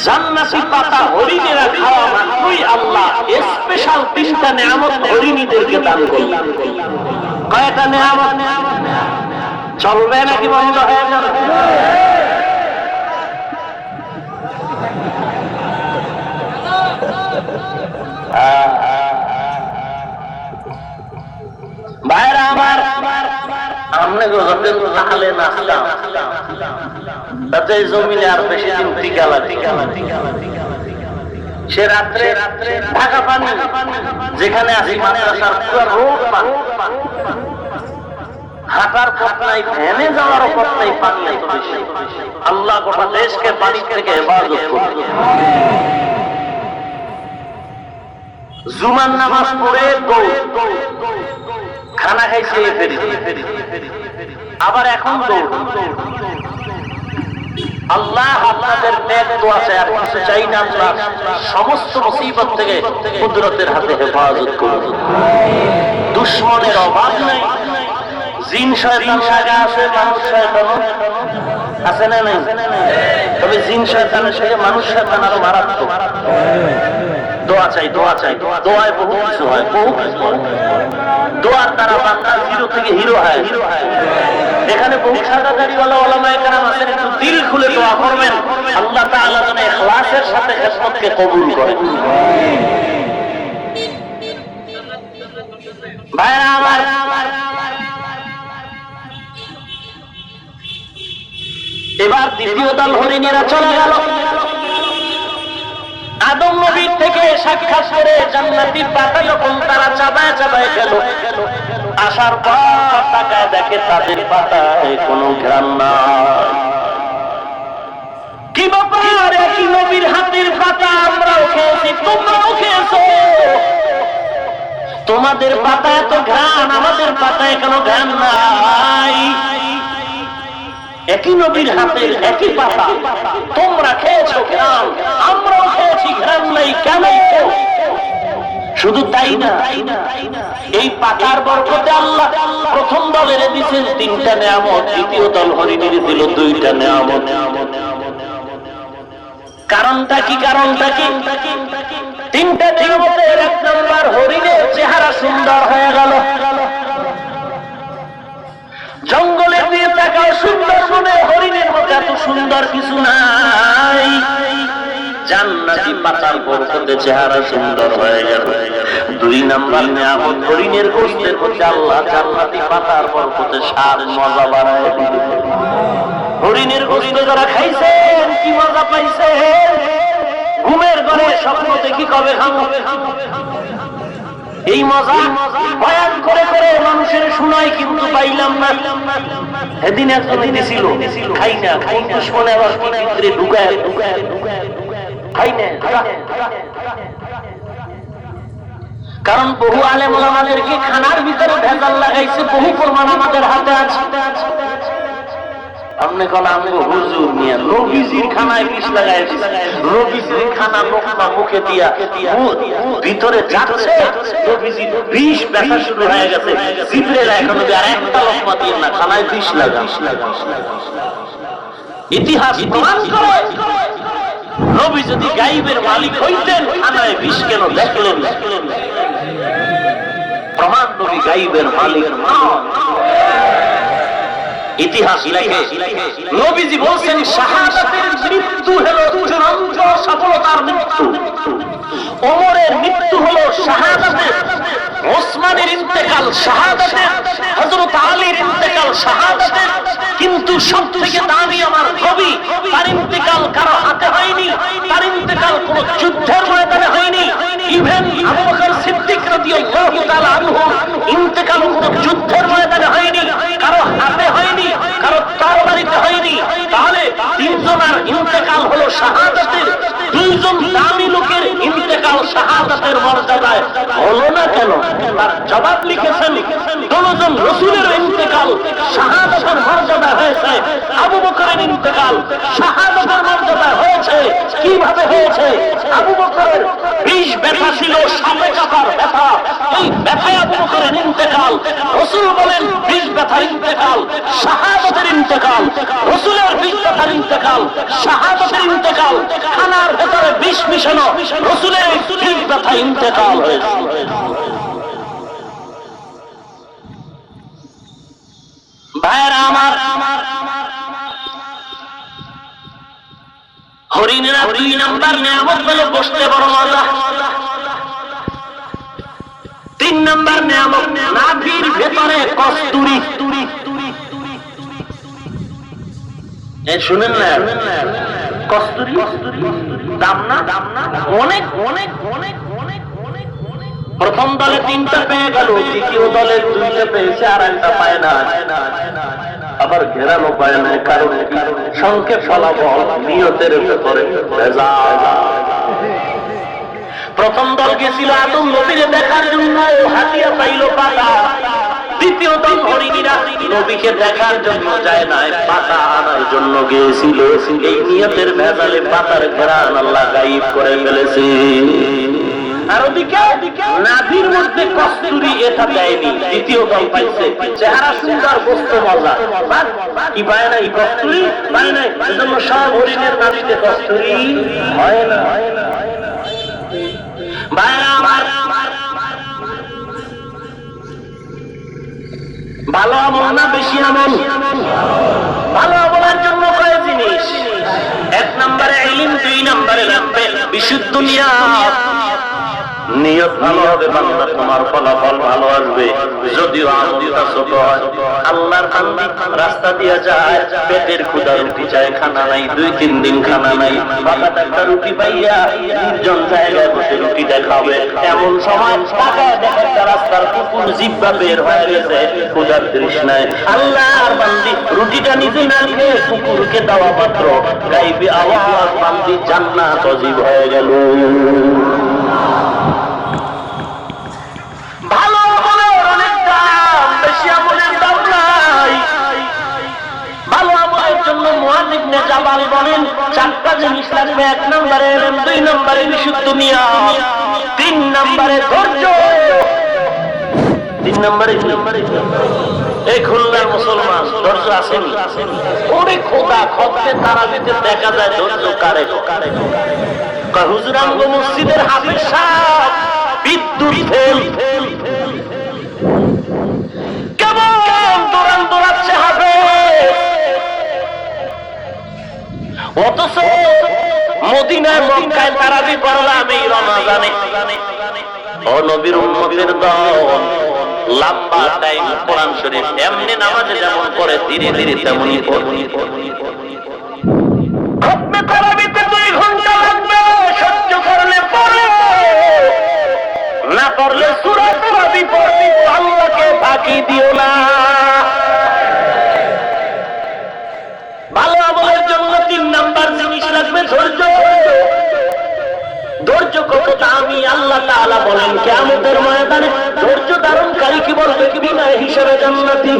জান্নাতি পাতা হরিণীরা খাওয়া মাত্রই আল্লাহ স্পেশাল 3টা নেয়ামত হরিণীদেরকে দান করলেন। কয়টা নেয়ামত? চলবে নাকি বন্ধ হয়ে যাবে? ভাইরা আমার, আমনে তাহলে নাচতাম তাতে জমিনে আর বেশি দিন টিকা লাগে। সে রাত্রে ঢাকা পানি যেখানে আসি মাদ্রাসার পুরো রোড পানি, হাঁটার পথ নাই, ভ্যানে যাওয়ার পথ নাই, পানি এত বেশি। আল্লাহ গোটা দেশকে পানি থেকে হেফাজত করুন। জুমার নামাজ পড়ে খানা খাইছে ফেরি, আবার এখন আল্লাহ আপনাদের নেক দোয়া চাই, আর কিছু চাই না। আল্লাহ সমস্ত মুসিবত থেকে কুদরতের হাতে হেফাজত করুন। দুশ্মনের অভাব নাই, জিন শয়তান লাগা আছে, মানুষ শয়তান আছে না নাই? তবে জিন শয়তানের সাথে মানুষ শয়তান আরো মারাত্মক। দোয়া চাই, দোয়া চাই, দোয়ায় বহু কিছু হয়, বহু কিছু। দোয়ার দ্বারা বান্দা জিরো থেকে হিরো হয়। এখানে বহু সাদাদারিওয়ালা ওলামায়ে কেরাম আছেন, একটু দিল খুলে দোয়া করবেন, আল্লাহ তাআলা যেন ইখলাসের সাথে খেদমতকে কবুল করেন। ভাইরা আমার, এবার দ্বিতীয় দল হরিণীরা চলে গেল। আদম নবীর থেকে সাক্ষাৎ করে জান্নাতি পাতা যখন তারা চাবায় চাবায় গেল, আসার পর তাকায় দেখে তাদের পাতায় কোনো ঘ্রাণ নাই। কি ব্যাপার, একই নবীর হাতের পাতা আমরাও খেয়েছি, তোমরাও খেয়েছো, তোমাদের পাতায় তো ঘ্রাণ, আমাদের পাতায় কোনো ঘ্রাণ নাই। একই নবীর হাতের একই পাতা, তোমরা খেয়েছো ঘ্রাণ, আমরাও খেয়েছি ঘ্রাণ নাই, কেন? শুধু তাই না, এই পাতার বরকতে আল্লাহ প্রথম দলের দিয়েছেন 3টা নেয়ামত, দ্বিতীয় দল হরিণীর দিল 2টা নেয়ামত। কারণটা কি? কারণটা কি? 3টা নেয়ামতের 1 নম্বর, হরিণের চেহারা সুন্দর হয়ে গেল। জঙ্গলে দিয়ে তাকাও, সুন্দর মনে হরিণের মতো এত সুন্দর কিছু নাই। জান্নাতি পাতার বরকতে চেহারা সুন্দর হয়ে গেল। 2 নম্বর নিয়ামত, হরিণের গোশতের মধ্যে আল্লাহ জান্নাতি পাতার বরকতে স্বাদ মজা বাড়ায় দিল। হরিণের গোশত যারা খাইছেন কি মজা পাইছেন? ঘুমের ঘরে স্বপ্ন দেখি কবে খাবো। এই মজা বয়ান করে করে মানুষের শোনাই, কিন্তু পাইলাম না। সেদিন একজন দিছিল, খাই না, খাই দুশ্মনে আবার ভিতরে ঢুকায় খাই না। কারণ বহু আলেম ওলামাদেরকে খানার ভিতরে ভেজাল লাগাইছে, বহু প্রমাণ আমাদের হাতে আছে। আপনি কোন আমি হুজুর নিয়ে নবীজির খানায় বিষ লাগাই দিছে, নবীজির খানা লোকমা মুখে দিয়া ভিতরে যাচ্ছে, নবীজির বিষ ব্যথা শুরু হয়ে গেছে। জিবরাইল এখনো আর একটা লোকমা দিয়ে না, খানায় বিষ লাগা। ইতিহাস প্রমাণ করে, নবী যদি গায়েবের মালিক হইতেন, খানায় বিষ কেন দেখলেন? প্রমাণ, নবী গায়েবের মালিক নন। ইতিহাস লেখে নবীজি বলছেন, শাহাদাতের মৃত্যু হলো চূড়ান্ত সফলতার মৃত্যু। ওমরের মৃত্যু হলো শাহাদাতের, ওসমানের ইন্তেকাল শাহাদাতের, হযরত আলীর ইন্তেকাল শাহাদাতের। কিন্তু সবথেকে দামি আমার নবী, তার ইন্তেকাল কারো হাতে হয়নি, তার ইন্তেকাল কোন যুদ্ধের ময়দানে হয়নি। ইভেন আবু বকর সিদ্দিক রাদিয়াল্লাহু তাআলা আনহু ইন্তেকাল কোন যুদ্ধের ময়দানে হয়নি, কারো হাতে হয়নি, কারো তরবারিতে হয়নি। তাহলে 3 জনের ইন্তেকাল হলো শাহাদাতের, 2 জন দামি লোকের ইন্তেকাল শাহাদাতের মর্যাদায় হলো না কেন? তার জবাব লিখেছেন, 2 জন রাসূলের ইন্তেকাল শাহাদাতের মর্যাদা হয়েছে, আবু বকরের ইন্তেকাল শাহাদাতের মর্যাদা হয়েছে। কিভাবে হয়েছে? আবু বকরের বিষ ব্যথা ছিল, সাপে কাটার ব্যথা, এই ব্যথায় আবু বকরের ইন্তেকাল। রাসূল বলেন বিষ ব্যথার ইন্তেকাল শাহাদাতের ইন্তেকাল, রাসূলের বিষ ব্যথার ইন্তেকাল শাহাদাতের ইন্তেকাল। খানার ভেতরে বিষ মিশানো, রাসূলের বিষ ব্যথা ইন্তেকাল হয়েছে। ভাইরা আমার, হরিণেরা 2 নম্বর নিয়ামত হলো বসতে বড় মজা। 3 নম্বর নিয়ামত, নাভির ভেতরে কস্তুরী। শুনেন না, কস্তুরী দাম না অনেক অনেক অনেক অনেক অনেক অনেক। প্রথম দলে 3টা পেয়ে গেল, দ্বিতীয় দলে 2টা পেয়েছে, আর একটা পায় না। আবার ঘেরানো পায় না, কারণ সংক্ষেপ ফলাফল নিয়তের ভেতরে ভেজাল। প্রথম দল গেছিল আদম নবীকে দেখার জন্য, হাতিয়া পাইল পাতা। দ্বিতীয় দল হরিণীরা নবীকে দেখার জন্য যায় না, পাতা আনার জন্য গিয়েছিল। এই নিয়তের ভেজালে পাতার ঘেরান আল্লাহ গায়েব করে ফেলেছে। আর ওদিকে নাভির মধ্যে কস্তুরী, এটা দেয়নি, দ্বিতীয় দল পাইছে। চেহারা সুন্দর, বস্তু মজা, কি পায় নাই? কস্তুরী পায় নাই। এজন্য সব হরিণের নাভিতে কস্তুরী হয় না। ভালো আমল না বেশি আমল? ভালো আমলের জন্য কয় জিনিস। 1 নম্বরে ইলম, 2 নম্বরে লাগবে বিশুদ্ধ নিয়ত। নিয়ত ভালো হবে, বান্দা তোমার ফলাফল ভালো আসবে। যদিও আমলটা ছোট হয়, আল্লাহর বান্দা রাস্তা দিয়ে যায়, পেটের ক্ষুধা, রুটি চায়, খানা নাই, 2-3 দিন খানা নাই, হঠাৎ একটা রুটি পাইয়া নির্জন জায়গায় বসে রুটিটা খাবে। এমন সময় তাকায় দেখে একটা রাস্তার কুকুর জিহ্বা বের হয়ে গেছে, ক্ষুধার তৃষ্ণায়। আল্লাহর বান্দি রুটিটা নিজে না খেয়ে কুকুরকে দেওয়া মাত্র গাইবে আওয়াজ, বান্দি জান্নাত অজীব হয়ে গেল। ভালো আমলের অনেক দাম, বেশি আমলের দাম নাই। ভালো আমলের জন্য মুআয ইবনে জাবাল বলেন 4টা জিনিস লাগবে। 1 নম্বরে ইলম, 2 নম্বরে বিশুদ্ধ নিয়ত, 3 নম্বরে ধৈর্য। 3 নম্বরে এই খুলনার মুসলমান ধৈর্য আসেনি। ওরে খোদা, খবরে তারাবিতে দেখা যায় ধৈর্য কারে কারে। হুজুর আমগো মসজিদের হাফেজ সাহেব বিদ্যুৎ ফেল কেমন দৌড়াচ্ছে হাফেজ, অথচ মদিনায় মক্কায় তারাবি পড়লাম এই রমজানে। ও নবীর উম্মতের দল লম্বা টাইম কোরআন শরীফ এমনি নামাজে যেমন পড়ে, ধীরে ধীরে তেমনি পড়বে। খতমে তারাবিতে 2 ঘন্টা লাগবে, সহ্য করলে পড়ে, না পড়লে সূরা তারাবি পড়বি, আল্লাহকে ফাঁকি দিও না। ভালো আমলের জন্য 3 নাম্বার জিনিস লাগবে ধৈর্য। ধৈর্য কত দামি আল্লাহ তাআলা বলেন কিয়ামতের ময়দানে ধৈর্য ধারণকারী কি বলবে কি বিনয় হিসেবে জান্নাতি।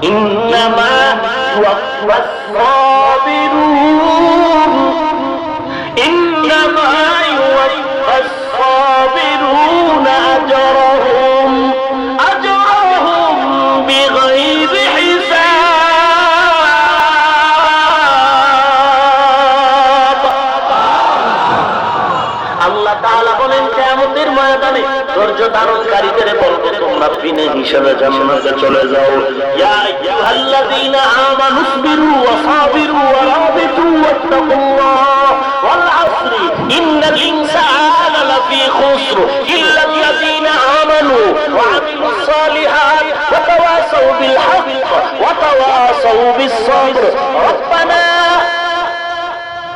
ইন্নামা ওয়াফাস সাবিরুন, ইন্নামা ওয়াফাস সাবিরুন আজরাহুম বিগাইরি হিসাব। আল্লাহ তাআলা বলেন কিয়ামতের ময়দানে ধৈর্য ধারণকারীদের বলবো তোমরা বিনা হিসাবে জান্নাতে চলে যাও। ইয়া আইয়ুহাল্লাযীনা আমানুসবিরু ওয়া সাবিরু ওয়া রাবিতু ওয়াত্তাকুল্লাহ ওয়াল আসরি ইন্নাল ইনসানা লাফী খুসর ইল্লাল্লাযীনা আমানু ওয়া আমিলুস সালিহাত ওয়া তাওয়াসাউ বিল হক ওয়া তাওয়াসাউ বিস সাবর। রব্বানা,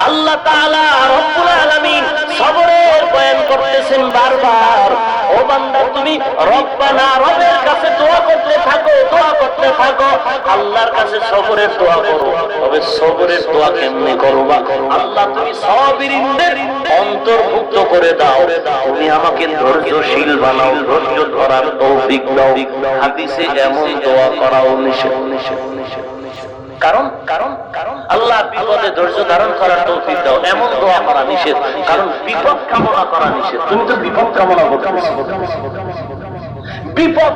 আল্লাহ তাআলা রব্বুল আলামিন সবরের বয়ান করতেছেন বারবার। ও বান্দা, তুমি রব্বানা, রবের কাছে দোয়া করতে থাকো, দোয়া করতে থাকো, আল্লাহর কাছে সবরের দোয়া করো। তবে সবরের দোয়া কেমনে করবা? আল্লাহ তুমি সাবিরিনদের অন্তর্ভুক্ত করে দাও, তুমি আমাকে ধৈর্যশীল বানাও, ধৈর্য ধরার তৌফিক দাও। হাদিসে এমন দোয়া করাও নিষেধ। কারণ কারণ কারণ আল্লাহ বিপদে ধৈর্য ধারণ করার তৌফিক দাও, এমন দোয়া করা নিষেধ। কারণ বিপদ কামনা করা নিষেধ। তুমি তো বিপদ কামনা করতেছো। বিপদ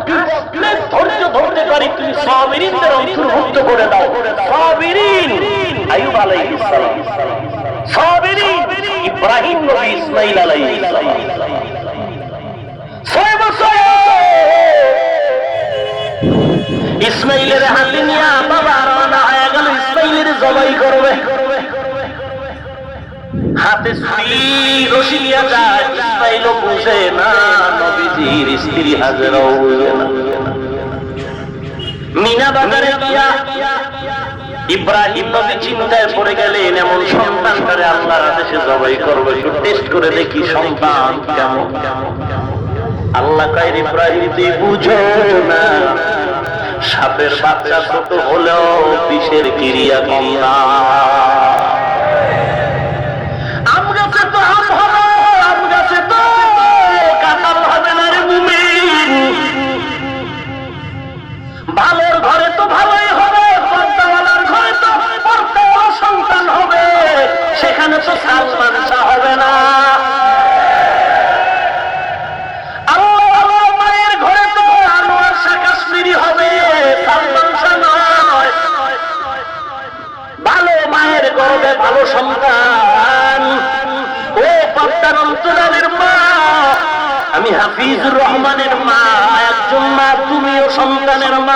ধৈর্য ধরতে পারি, তুমি সাবিরিনদের অন্তর্ভুক্ত করে দাও। সাবিরিন আইয়ুব আলাইহিস সালাম, সাবিরিন ইব্রাহিম নবী, ইসমাঈল আলাইহিস সালাম। 6 বছর ইসমাঈলের হাতে নিয়ে বাবা রওনা হয়ে গেল, ইসমাঈলের জবাই করবে। হাতে ছুরি রশি নিয়ে যায়, ইসমাঈলও বুঝে না, নবীজির স্ত্রী হাজেরাও বুঝে না। মিনা বাজারে গিয়া ইব্রাহিম নবী চিন্তায় পড়ে গেলেন, এমন সন্তানটারে আল্লাহর আদেশে জবাই করবো, একটু টেস্ট করে দেখি সন্তান কেমন। আল্লাহ কয়, ইব্রাহিম তুই বুঝো না, সাপের বাচ্চা ছোট হলেও বিষের ক্রিয়া কম না। আম গাছে তো আম হবে, আম গাছে তো কাঁঠাল হবে না রে মুমিন। ভালোর ঘরে তো ভালোই হবে, পর্দাওয়ালার ঘরে তো পর্দাওয়ালা সন্তান হবে, সেখানে তো সালমান শাহ হবে না। আল্লাহ মায়ের ঘরে তো আনোয়ার শাহ কাশ্মীরি হবে, সালমান শাহ নয়। ভালো মায়ের গর্ভে ভালো সন্তান। ও পর্দার অন্তরালের মা, আমি হাফিজুর রহমানের মা, একজন মা, তুমিও সন্তানের মা।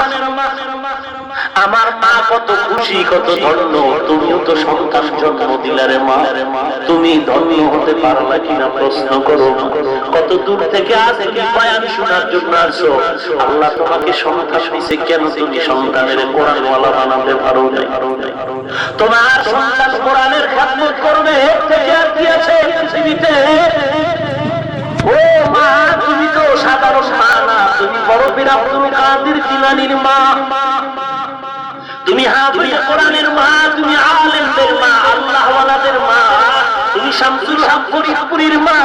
আমার মা কত খুশি, কত ধন্য, তুমিও তো সন্তান জন্ম দিলারে মা। তুমি ধন্য হতে পারলা কিনা প্রশ্ন করো। কত দূর থেকে আসে কি বয়ান শোনার জন্য আসো। আল্লাহ তোমাকে সন্তান দিয়েছে, কেন তুমি সন্তানের কোরআনওয়ালা বানাতে পারো না? তোমার সন্তান কোরআনের খেদমত করবে, এর থেকে আর কি আছে পৃথিবীতে? ও মা, তুমি তো সাধারণ মা না, তুমি বড় পীর আব্দুল কাদের জিলানীর মা, তুমি হাফিজ কোরআনের মা, তুমি আলেমদের মা, আল্লাহওয়ালাদের মা, তুমি শামসুল হক ফরিদপুরের মা,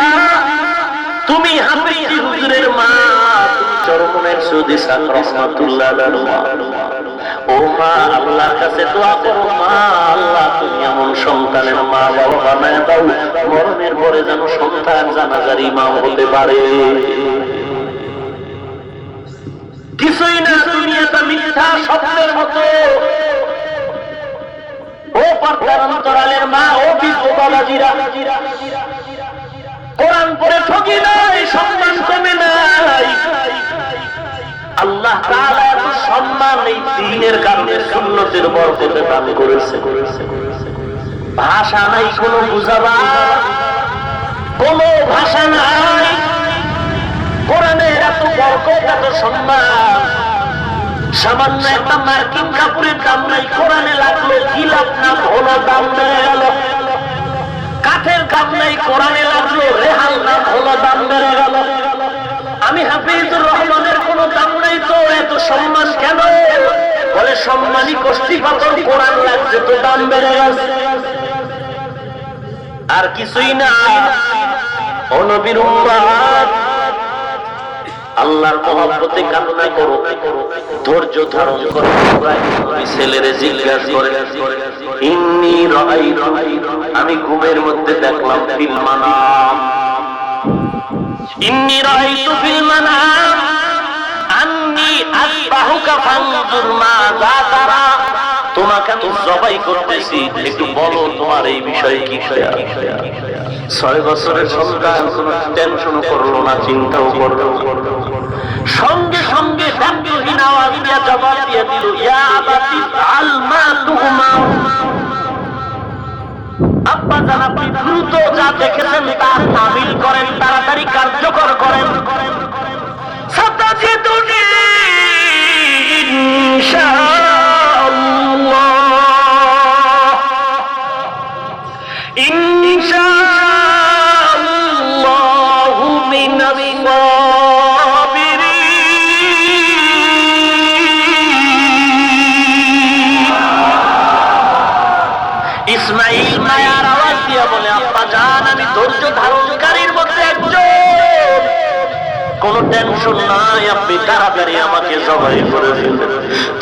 তুমি হাফিজ হুজুরের মা, তুমি চরমনের সৌদি সাদ রহমাতুল্লাহ আলাইহির মা। ও মা, আল্লাহর কাছে দোয়া করো, মা আল্লাহ তুমি এমন সন্তানের মা বাবা বানায় দাও, মরণের পরে যেন সন্তান জানাজার ইমাম হতে পারে। কিছুই না, দুনিয়াটা মিথ্যা স্বপ্নের মতো। ও পর্দার অন্তরালের মা, ও বীর বাবাজিরা, কোরআন পড়ে ঠকি নাই, সম্মান কমে নাই। আল্লাহ তাআলা এত সম্মান এই দ্বীনের কারণে, সুন্নতের বরকতে দান করেছে। ভাষা নাই কোনো বুঝাবার, কোনো ভাষা নাই। কোরআনের এত বরকত, এত সম্মান। সামান্য একটা মার্কিন কাপড়ের দাম নাই, কোরআনে লাগলো গিলাপ নাম হলো, দাম বেড়ে গেল। কাঠের দাম নাই, কোরআনে লাগলো রেহাল নাম হলো, দাম বেড়ে গেল। আমি হাফিজুর রহমানের কোনো দাম নাই, তো এত সম্মান কেন? বলে সম্মানী কষ্টি পাথর কোরআন লাগছে, তো দাম বেড়ে গেছে। আর কিছুই না। ও নবীর উম্মত, আল্লাহর মহব্বতে কামনা করো, ধৈর্য ধারণ করো। ছেলেরে জিজ্ঞাসা করে, ইন্নী রাআইতু, আমি ঘুমের মধ্যে দেখলাম, ফিল মানাম, ইন্নী রাআইতু ফিল মানাম আন্নী আসবাহুকা ফানজুর মাযা তারা। তোমাকে আমি জবাই করতেছি, একটু বলো তোমার এই বিষয়ে কি খেয়াল। 6 বছরের সন্তান, কোনো টেনশন করলো না, চিন্তাও করলো। সঙ্গে সঙ্গে ব্যঙ্গহীন আওয়াজ দিয়ে জবাব দিয়ে দিল, ইয়া আবাতি আল মা তুমার। আব্বা জান, আপনি দ্রুত যা দেখেছেন তা তামিল করেন, তাড়াতাড়ি কার্যকর করেন। সাতাজিদুনি ইনশাআল্লাহ, ইনশাআল্লাহু মিনাস সাবিরিন। ইসমাইল মায়ার আওয়াজ দিয়ে বলে, আব্বা জান, আমি ধৈর্য ধারণকারীর মধ্যে একজন, কোনো টেনশন নাই, আপনি তাড়াতাড়ি আমাকে জবাই করে ফেলেন।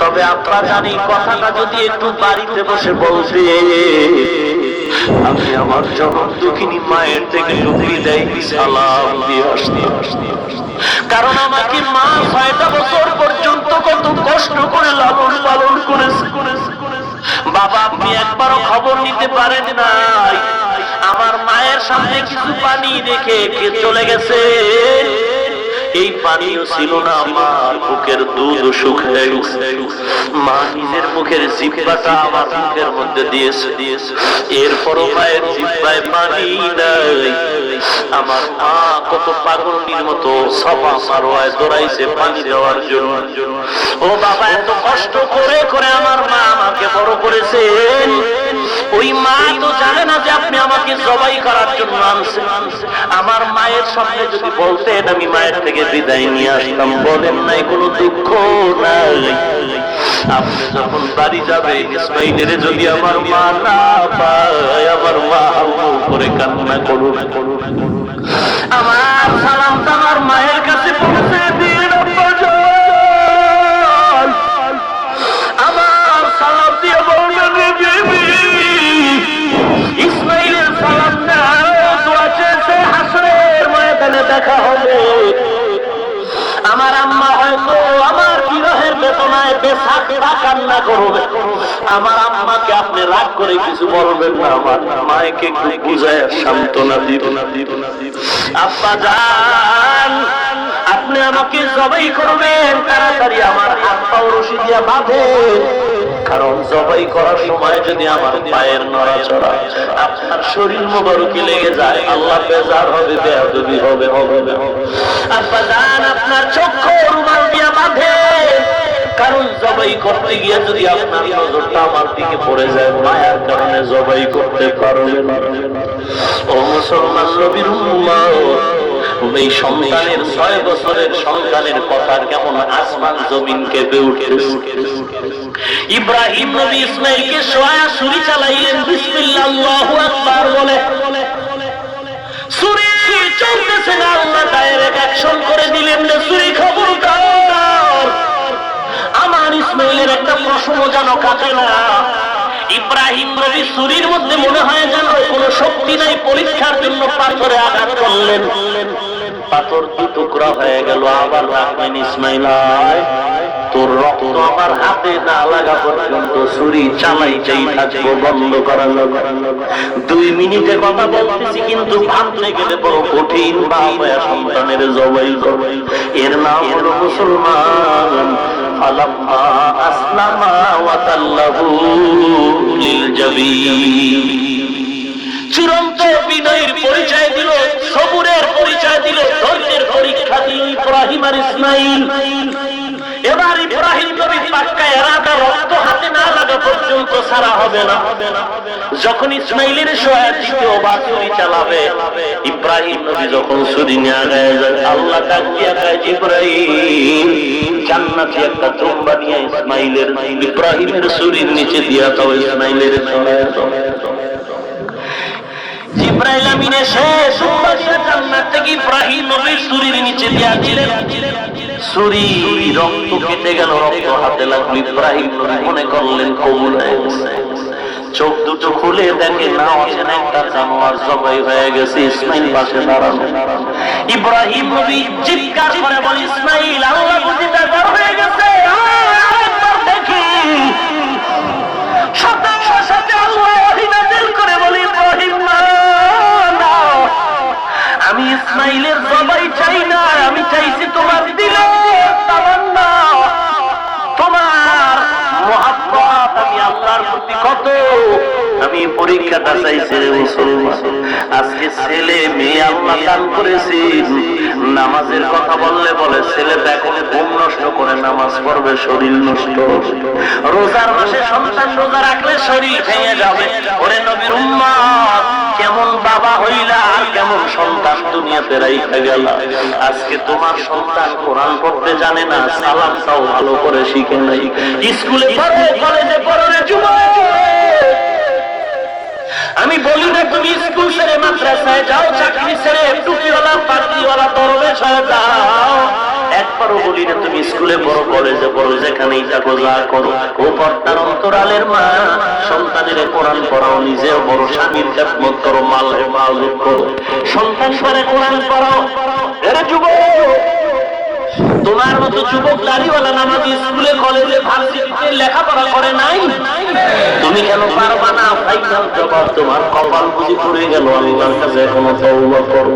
তবে আপনারা জানি, কথাটা যদি একটু বাড়িতে বসে বলতে, আমি আমার জনম দুঃখিনী মায়ের থেকে বিদায় সালাম দিয়ে আসতে। কারণ আমাকে মা 6টা বছর পর্যন্ত কত কষ্ট করে লালন পালন করেছে। বাবা, আপনি একবারও খবর নিতে পারেন নাই। আমার মায়ের সামনে কিছু পানি রেখে চলে গেছে, এই পানিও ছিল না, আমার বুকের দুধ শুকিয়ে গেছে। মা নিজের মুখের জিহ্বাটা আমার মুখের মধ্যে দিয়েছে, এরপরও মায়ের জিহ্বায় পানি নাই। আমার মা কত পাগলের মতো সফা মারওয়ায় দৌড়াইছে পানি দেওয়ার জন্য। ও বাবা, এত কষ্ট করে করে আমার মা আমাকে বড় করেছেন, ওই মা তো জানে না যে আপনি আমাকে জবাই করার জন্য আনছেন। আমার মায়ের সামনে যদি বলতেন আমি মায়ের থেকে বিদায় নিয়ে আসতাম, বলেন নাই কোনো দুঃখ নাই। আপনি যখন বাড়ি যাবেন ইসমাইলের যদি আমার মা না পায়, আমার মা করে কান্না করুন। আমার সালামটা আমার মায়ের কাছে পৌঁছে দিন, আমার সালাম দিয়ে বলবেন ইসমাইলের সালাম না দোয়া চেয়েছে, হাসরের ময়দানে দেখা হবে। আমার আম্মা হয়তো আমার বিরহের বেদনায় বেসাকিরা কান্না করবে। আমার আম্মাকে আপনি রাগ করে কিছু বলবেন না, আমার মাকে একটু বুঝায় সান্ত্বনা দিবেন। আব্বা জান, আপনি আমাকে জবাই করবেন, তাড়াতাড়ি আমার হাত পা রশি দিয়া বাঁধেন, কারণ জবাই করার সময় যদি আমার পায়ের নড়াচড়া আপনার শরীর মোবারকে লেগে যায়, আল্লাহ বেজার হবে, বেয়াদবি হবে। আব্বা জান, আপনার চক্ষু রুমাল দিয়া বাঁধেন, কারণ জবাই করতে গিয়ে যদি আপনার নজরটা আমার দিকে পড়ে যায়, মায়ার কারণে জবাই করতে পারবেন। ও মুসলমান নবীর উম্মত, এই সন্তানের 6 বছরের সন্তানের কথা কেমন আসমান জমিন কেঁপে উঠেছে। ইব্রাহিম নবী ইসমাইলকে সোয়া ছুরি চালাইলেন, বিসমিল্লাহ আল্লাহু আকবার বলে। ছুরি চলতেছে না, আল্লাহ ডাইরেক্ট অ্যাকশন করে দিলেন, ছুরি খবরদার। আমার ইসমাইলের একটা প্রশ্ন যেন কাটে না। ইব্রাহিম নবী ছুরির মধ্যে মনে হয় যেন কোনো শক্তি নাই, পরীক্ষার জন্য পাথরে আঘাত করলেন, পাথর 2 টুকরা হয়ে গেল। আবার রাখবেন ইসমাইল, তোর রক্ত আমার হাতে না লাগা পর্যন্ত ছুরি চালাইতেই থাকবো, বন্ধ করা যাবে। 2 মিনিটে কথা বলতেছি, কিন্তু ভাবতে গেলে বড় কঠিন। বাবা সন্তানের জবাই করে, এর নাম হলো মুসলমান। ফালাম্মা আসলামা ওয়া তাল্লাহু লিল জাবিন, চূড়ান্ত বিনয়ের পরিচয় দিল, সবুরের পরিচয় দিল, ধৈর্যের পরীক্ষা দিল ইব্রাহিম আর ইসমাইল। এবার ইব্রাহিম নবী পাক্কা এরাদা, রক্ত হাতে না লাগা পর্যন্ত ছাড়া হবে না। যখন ইসমাইলের সোয়া দ্বিতীয়বার ছুরি চালাবে, ইব্রাহিম নবী যখন ছুরি নিয়ে আগায় যায়, আল্লাহ ডাক দিয়া কয়, ইব্রাহিম জান্নাতি একটা চুম্বা নিয়ে ইসমাইলের ইব্রাহিমের ছুরির নিচে দিয়া দাও, ইসমাইলের ছড়ায় দাও। জিবরাইল আমিন এসে চুম্বা দিয়ে জান্নাত থেকে ইব্রাহিম নবীর ছুরির নিচে দিয়া দিলেন। ছুরি রক্ত কেটে গেল, রক্ত হাতে লাগলো। ইব্রাহিম নবী মনে করলেন কবুল হয়ে গেছে। চোখ দুটো খুলে দেখে না, অচেনা একটা জানোয়ার জবাই হয়ে গেছে। ইসমাইল পাশে দাঁড়ানো। ইব্রাহিম নবী চিৎকার করে বলে, ইসমাইল, আল্লাহ বুঝি বেজার হয়ে গেছে, দেখি। সাথে সাথে আল্লাহ ওহী নাযিল করে বলে, ইব্রাহিম না, আমি ইসমাইলের জবাই চাই না, আমি চাইছি তোমার দিলের তামান্না, তোমার মুহাব্বত। আমি আল্লাহর প্রতি কত আমি পরীক্ষাটা চাইছি রে মুসলমান। আজকে ছেলে মেয়ে আল্লাহ দান করেছি, নামাজের কথা বললে বলে ছেলেটা এখন ঘুম নষ্ট করে নামাজ পড়বে, শরীর নষ্ট। রোজার মাসে সন্তান রোজা রাখলে শরীর ভেঙে যাবে। ওরে নবীর উম্মত, কেমন বাবা হইলা আর কেমন সন্তান দুনিয়াতে রাইখা গেলা। আজকে তোমার সন্তান কোরআন পড়তে জানে না, সালামটাও ভালো করে শিখে নাই। স্কুলে পড়ো, কলেজে পড়ো রে যুবক। আমি বলি না তুমি স্কুল ছেড়ে মাদ্রাসায় যাও, চাকরি ছেড়ে টুপিওয়ালা পাগড়িওয়ালা দরবেশ হয়ে যাও। একবারও বলি না তুমি স্কুলে পড়ো, কলেজে পড়ো, যেখানেই থাকো যা করো। ও পর্দার অন্তরালের মা, সন্তানের কোরআন পড়াও, নিজেও বড়, স্বামীর খেদমত করো, মাল হেফাজত করো, সন্তান করে কোরআন পড়াও। এরে যুবক, তোমার মতো যুবক দাড়িওয়ালা নামাজি স্কুলে কলেজে ভার্সিটিতে লেখাপড়া করে নাই, তুমি কেন পারবা না? ফাইনাল জবাব তোমার কপাল বুঝি পড়ে গেল। আল্লাহর কাছে এখনো তওবা করো।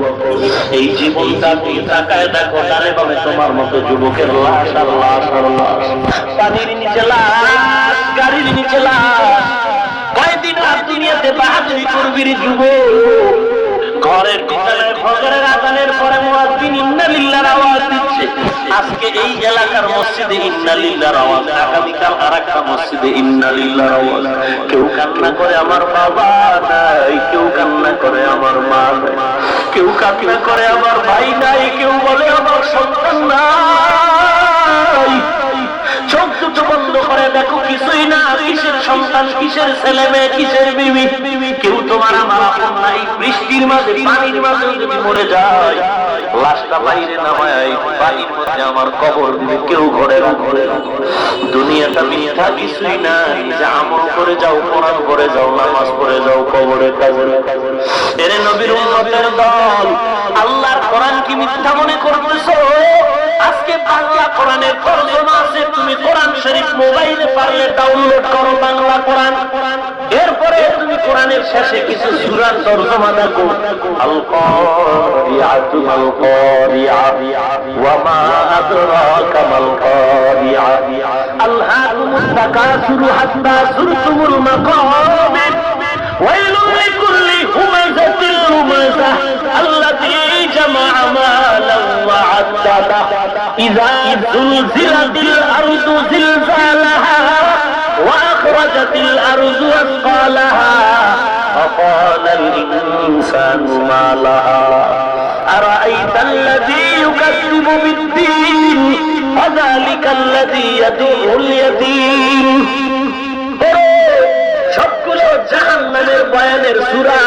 এই জীবনটা তুমি তাকায় দেখো, ডানে বামে তোমার মতো যুবকের লাশ আর লাশ আর লাশ, পানির নিচে লাশ, গাড়ির নিচে লাশ। কয়দিন আর দুনিয়াতে বাহাদুরি করবি রে যুবক? ঘরের ভিতরে ফজরের আযানের পরে মুয়াজ্জিন ইন্না লিল্লাহর আওয়াজ দিচ্ছে। আজকে এই এলাকার মসজিদে ইন্না লিল্লাহর আওয়াজ, আগামীকাল আরেকটা মসজিদে ইন্না লিল্লাহর আওয়াজ। কেউ কান্না করে আমার বাবা নাই, কেউ কান্না করে আমার মা নাই, কেউ কান্না করে আমার ভাই নাই, কেউ বলে আমার সন্তান নাই। চোখ দুটো বন্ধ করে দেখো, কিছুই না। কিসের সন্তান, কিসের ছেলে মেয়ে, কিসের বিবি? কেউ তোমার আমার আপন নাই। বৃষ্টির মাঝে, পানির মাঝে যদি মরে যায়, লাশটা বাইরে নামায় বাড়ির মধ্যে আমার কবর দিবে, কেউ ঘরে ঘরে। দুনিয়াটা মিথ্যা, কিছুই নাই। যে আমল করে যাও, কোরআন করে যাও, নামাজ পড়ে যাও, কবরে কবরে। এরে নবীর উম্মতের দল, আল্লাহর কোরআন কি মিথ্যা মনে করতেছো? আজকে বাংলা কোরআনের তরজমা আছে, তুমি কোরআন শরীফ মোবাইলে পারলে ডাউনলোড করো বাংলা কোরআন। এরপরে তুমি কোরআনের শেষে কিছু সূরার তরজমা দেখো। আল কারিয়াতু মাল কারিয়া ওয়া মা আদরাকা মাল কারিয়া আলহাকুমুত তাকাসুরু হাত্তা যুরতুমুল মাকাবির ওয়াইলুল লিকুল্লি হুমাযাতিল লুমাযা আল্লাযী জামা'a মালান ওয়া আদ্দাদা ইযা যুলজিলাতিল আরদু জিলজালাহা ওয়া আখরাজাতিল আরদু আসকালাহা ফাকালাল ইনসানু মা লাহা আরাআইতাল্লাযী ইউকাযযিবু বিদ্দীন ফাযালিকাল্লাযী ইয়াদুউল ইয়াতীম। সবগুলো জাহান্নামের বয়ানের সূরা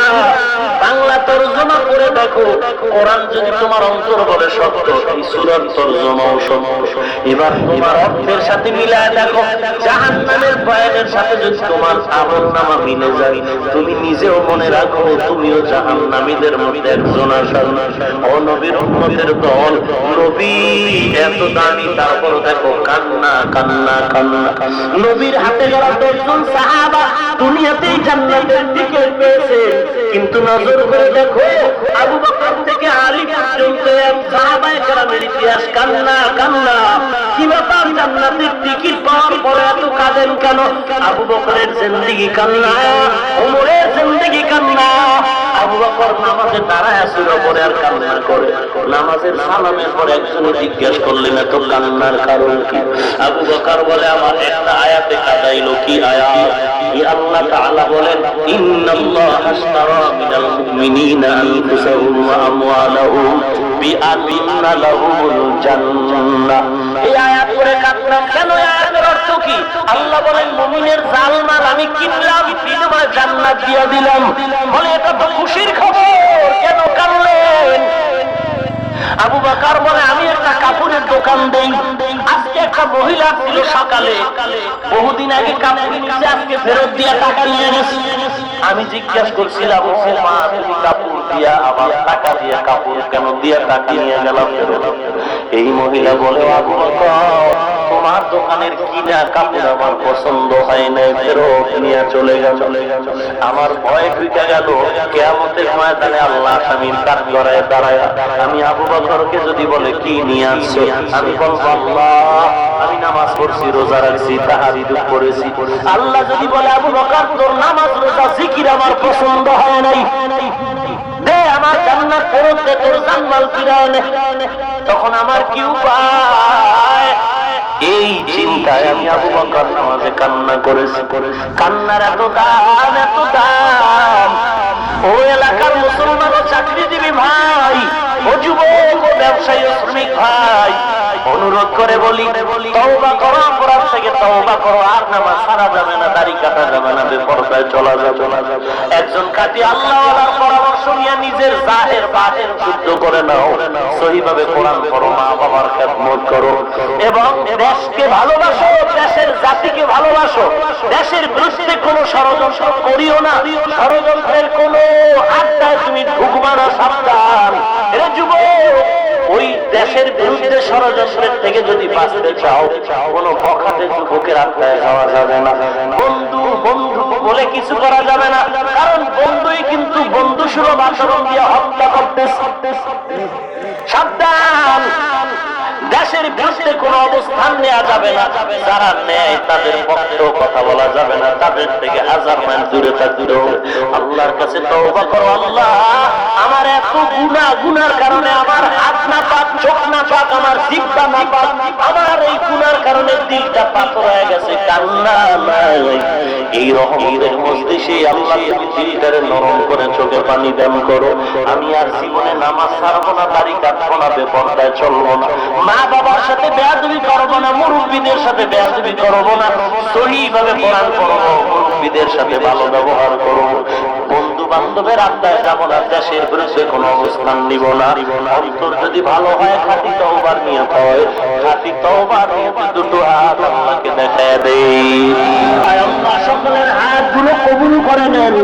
বাংলা তরজমা করে দেখো। কোরআন যদি তোমার অন্তর বলে সত্য, এই সূরার তরজমাও সত্য। এবার তোমার অর্থের সাথে মিলায় দেখো, জাহান্নামের বয়ানের সাথে যদি তোমার আমলনামা মিলে যায়, তুমি নিজেও মনে রাখো তুমিও জাহান্নামীদের মধ্যে একজন আসার। ও নবীর উম্মতের দল, নবী এত দামি, তারপর দেখো কান্না কান্না কান্না। নবীর হাতে গড়া 10 জন সাহাবা দুনিয়াতেই জান্নাতের টিকিট পেয়েছে, কিন্তু নজর করে দেখো আবু বকর থেকে আলী পর্যন্ত সাহাবায়ে কেরামের ইতিহাস কান্না কান্না। কি ব্যাপার, জান্নাতের টিকিট পাওয়ার পরে এত কাঁদেন কেন? আবু বকরের জিন্দেগি কান্না, ওমরের জিন্দেগি কান্না। আবু বকর নামাজে দাঁড়ায় আসিল পরে আর কান্না করে। নামাজের সালামের পরে একজনে জিজ্ঞেস করলেন এত কান্নার কারণ কি? আবু বকর বলে আমার একটা আয়াতে কাঁদাইলো। কি আয়াত? আল্লাহ তাআলা বলেন ইন্নাল্লাহা আশতারা মিনাল মুমিনিনা আনফুসাহুম ওয়া আমওয়ালাহুম বিআন্না লাহুমুল জান্নাহ। এই আয়াত পড়ে কাঁদলাম কেন? আয়াতের অর্থ কি? আল্লাহ বলেন মুমিনের জালমাল আমি কিনলাম, বিনিময়ে জান্নাত দিয়ে দিলাম। বলে এটা তো খুশির খবর, কেন কাঁদলেন? আবু বকর বলে আমি একটা কাপড়ের দোকান দেই। আজকে একটা মহিলা ছিল সকালে, বহুদিন আগে কাপড় নিয়েছে, আজকে ফেরত দিয়া টাকা নিয়ে গেছে। আমি জিজ্ঞাসা করছিলাম ও মা, তুমি কাপড় দিয়া আবার টাকা দিয়া কাপড় কেন দিয়া টাকা নিয়ে গেলাম ফেরত? এই মহিলা বলে আবু বকর তোমার দোকানের কিনা কাপড় আমার পছন্দ হয় নাই, ফেরত নিয়ে চলে গেল। আমার ভয় ঢুকে গেল কিয়ামতের ময়দানে আল্লাহ আসামির কাঠগড়ায় দাঁড়ায় আমি আবু বকরকে যদি বলে কি নিয়ে আসছো, আমি বলবো আল্লাহ আমি নামাজ পড়ছি, রোজা রাখছি, তাহাজ্জুদ করেছি। আল্লাহ যদি বলে আবু বকর তোর নামাজ রোজা জিকির আমার পছন্দ হয় নাই, দে আমার জান্নাত ফেরত দে, তোর জান্নাত ফিরায় নে, তখন আমার কি উপায়? এই চিন্তায় আমি আবু বকর নামাজে কান্না করেছি। কান্নার এত দাম, এত দাম। ও এলাকার মুসলমান ও চাকরিজীবী ভাই, ও যুবক ও ব্যবসায়ী ও শ্রমিক ভাই, অনুরোধ করে বলি তওবা করো, অপরাধ থেকে তওবা করো। আর নামাজ ছাড়া যাবে না, দাড়ি কাটা যাবে না, বেপরদায় চলা যাবে না। একজন খাঁটি আল্লাহওয়ালার পরামর্শ নিয়ে নিজের জাহের বাতেন শুদ্ধ করে নাও, সহিভাবে কোরআন পড়ো, মা বাবার খেদমত করো এবং দেশকে ভালোবাসো, দেশের জাতিকে ভালোবাসো। দেশের বিরুদ্ধে কোনো ষড়যন্ত্র করিও না, ষড়যন্ত্রের কোনো আড্ডায় তুমি ঢুকবা না, সাবধান। এরা যুবক, ওই দেশের বিরুদ্ধে ষড়যন্ত্রের থেকে যদি বাঁচতে চাও, কোন বখাটে যুবকের আড্ডায় যাওয়া যাবে না। বন্ধু বন্ধু বলে কিছু করা যাবে না, কারণ বন্ধুই কিন্তু বন্ধু সুলভ আচরণ দিয়ে হত্যা করতেছে। সাবধান। দেশ দেশের বিরুদ্ধে কোনো অবস্থান নেওয়া যাবে না, যারা নেয় তাদের পক্ষেও কথা বলা যাবে না, তাদের থেকে 1000 মাইল দূরে থাকতে হবে। আল্লাহর কাছে তওবা করো, আল্লাহ আমার এত গুনার কারণে আমার হাত না পাক, চোখ না পাক, আমার জিহ্বা না পাক, আমার এই গুনার কারণে দিলটা পাথর হয়ে গেছে, কান্না নাই। এই রহমতের মজলিসে আল্লাহ তুমি দিলটারে নরম করে চোখে পানি দান করো। আমি আর জীবনে নামাজ ছাড়বো না, দাড়ি কাটবো না, বেপরদায় চলবো না, মা বাবার সাথে বেয়াদবি করবো না, মুরব্বীদের সাথে বেয়াদবি করবো না, সহিভাবে কোরআন পড়বো, মুরব্বীদের সাথে ভালো ব্যবহার করবো, বন্ধু বান্ধবের আড্ডায় যাবো না, দেশের বিরুদ্ধে কোনো অবস্থান নিব না। অন্তর যদি ভালো হয়, খাঁটি তওবার নিয়ত হয়, খাঁটি তওবার নিয়ত দুটো হাত আল্লাহকে দেখায় দেই। আল্লাহ সকলের হাতগুলো কবুল করে নেন।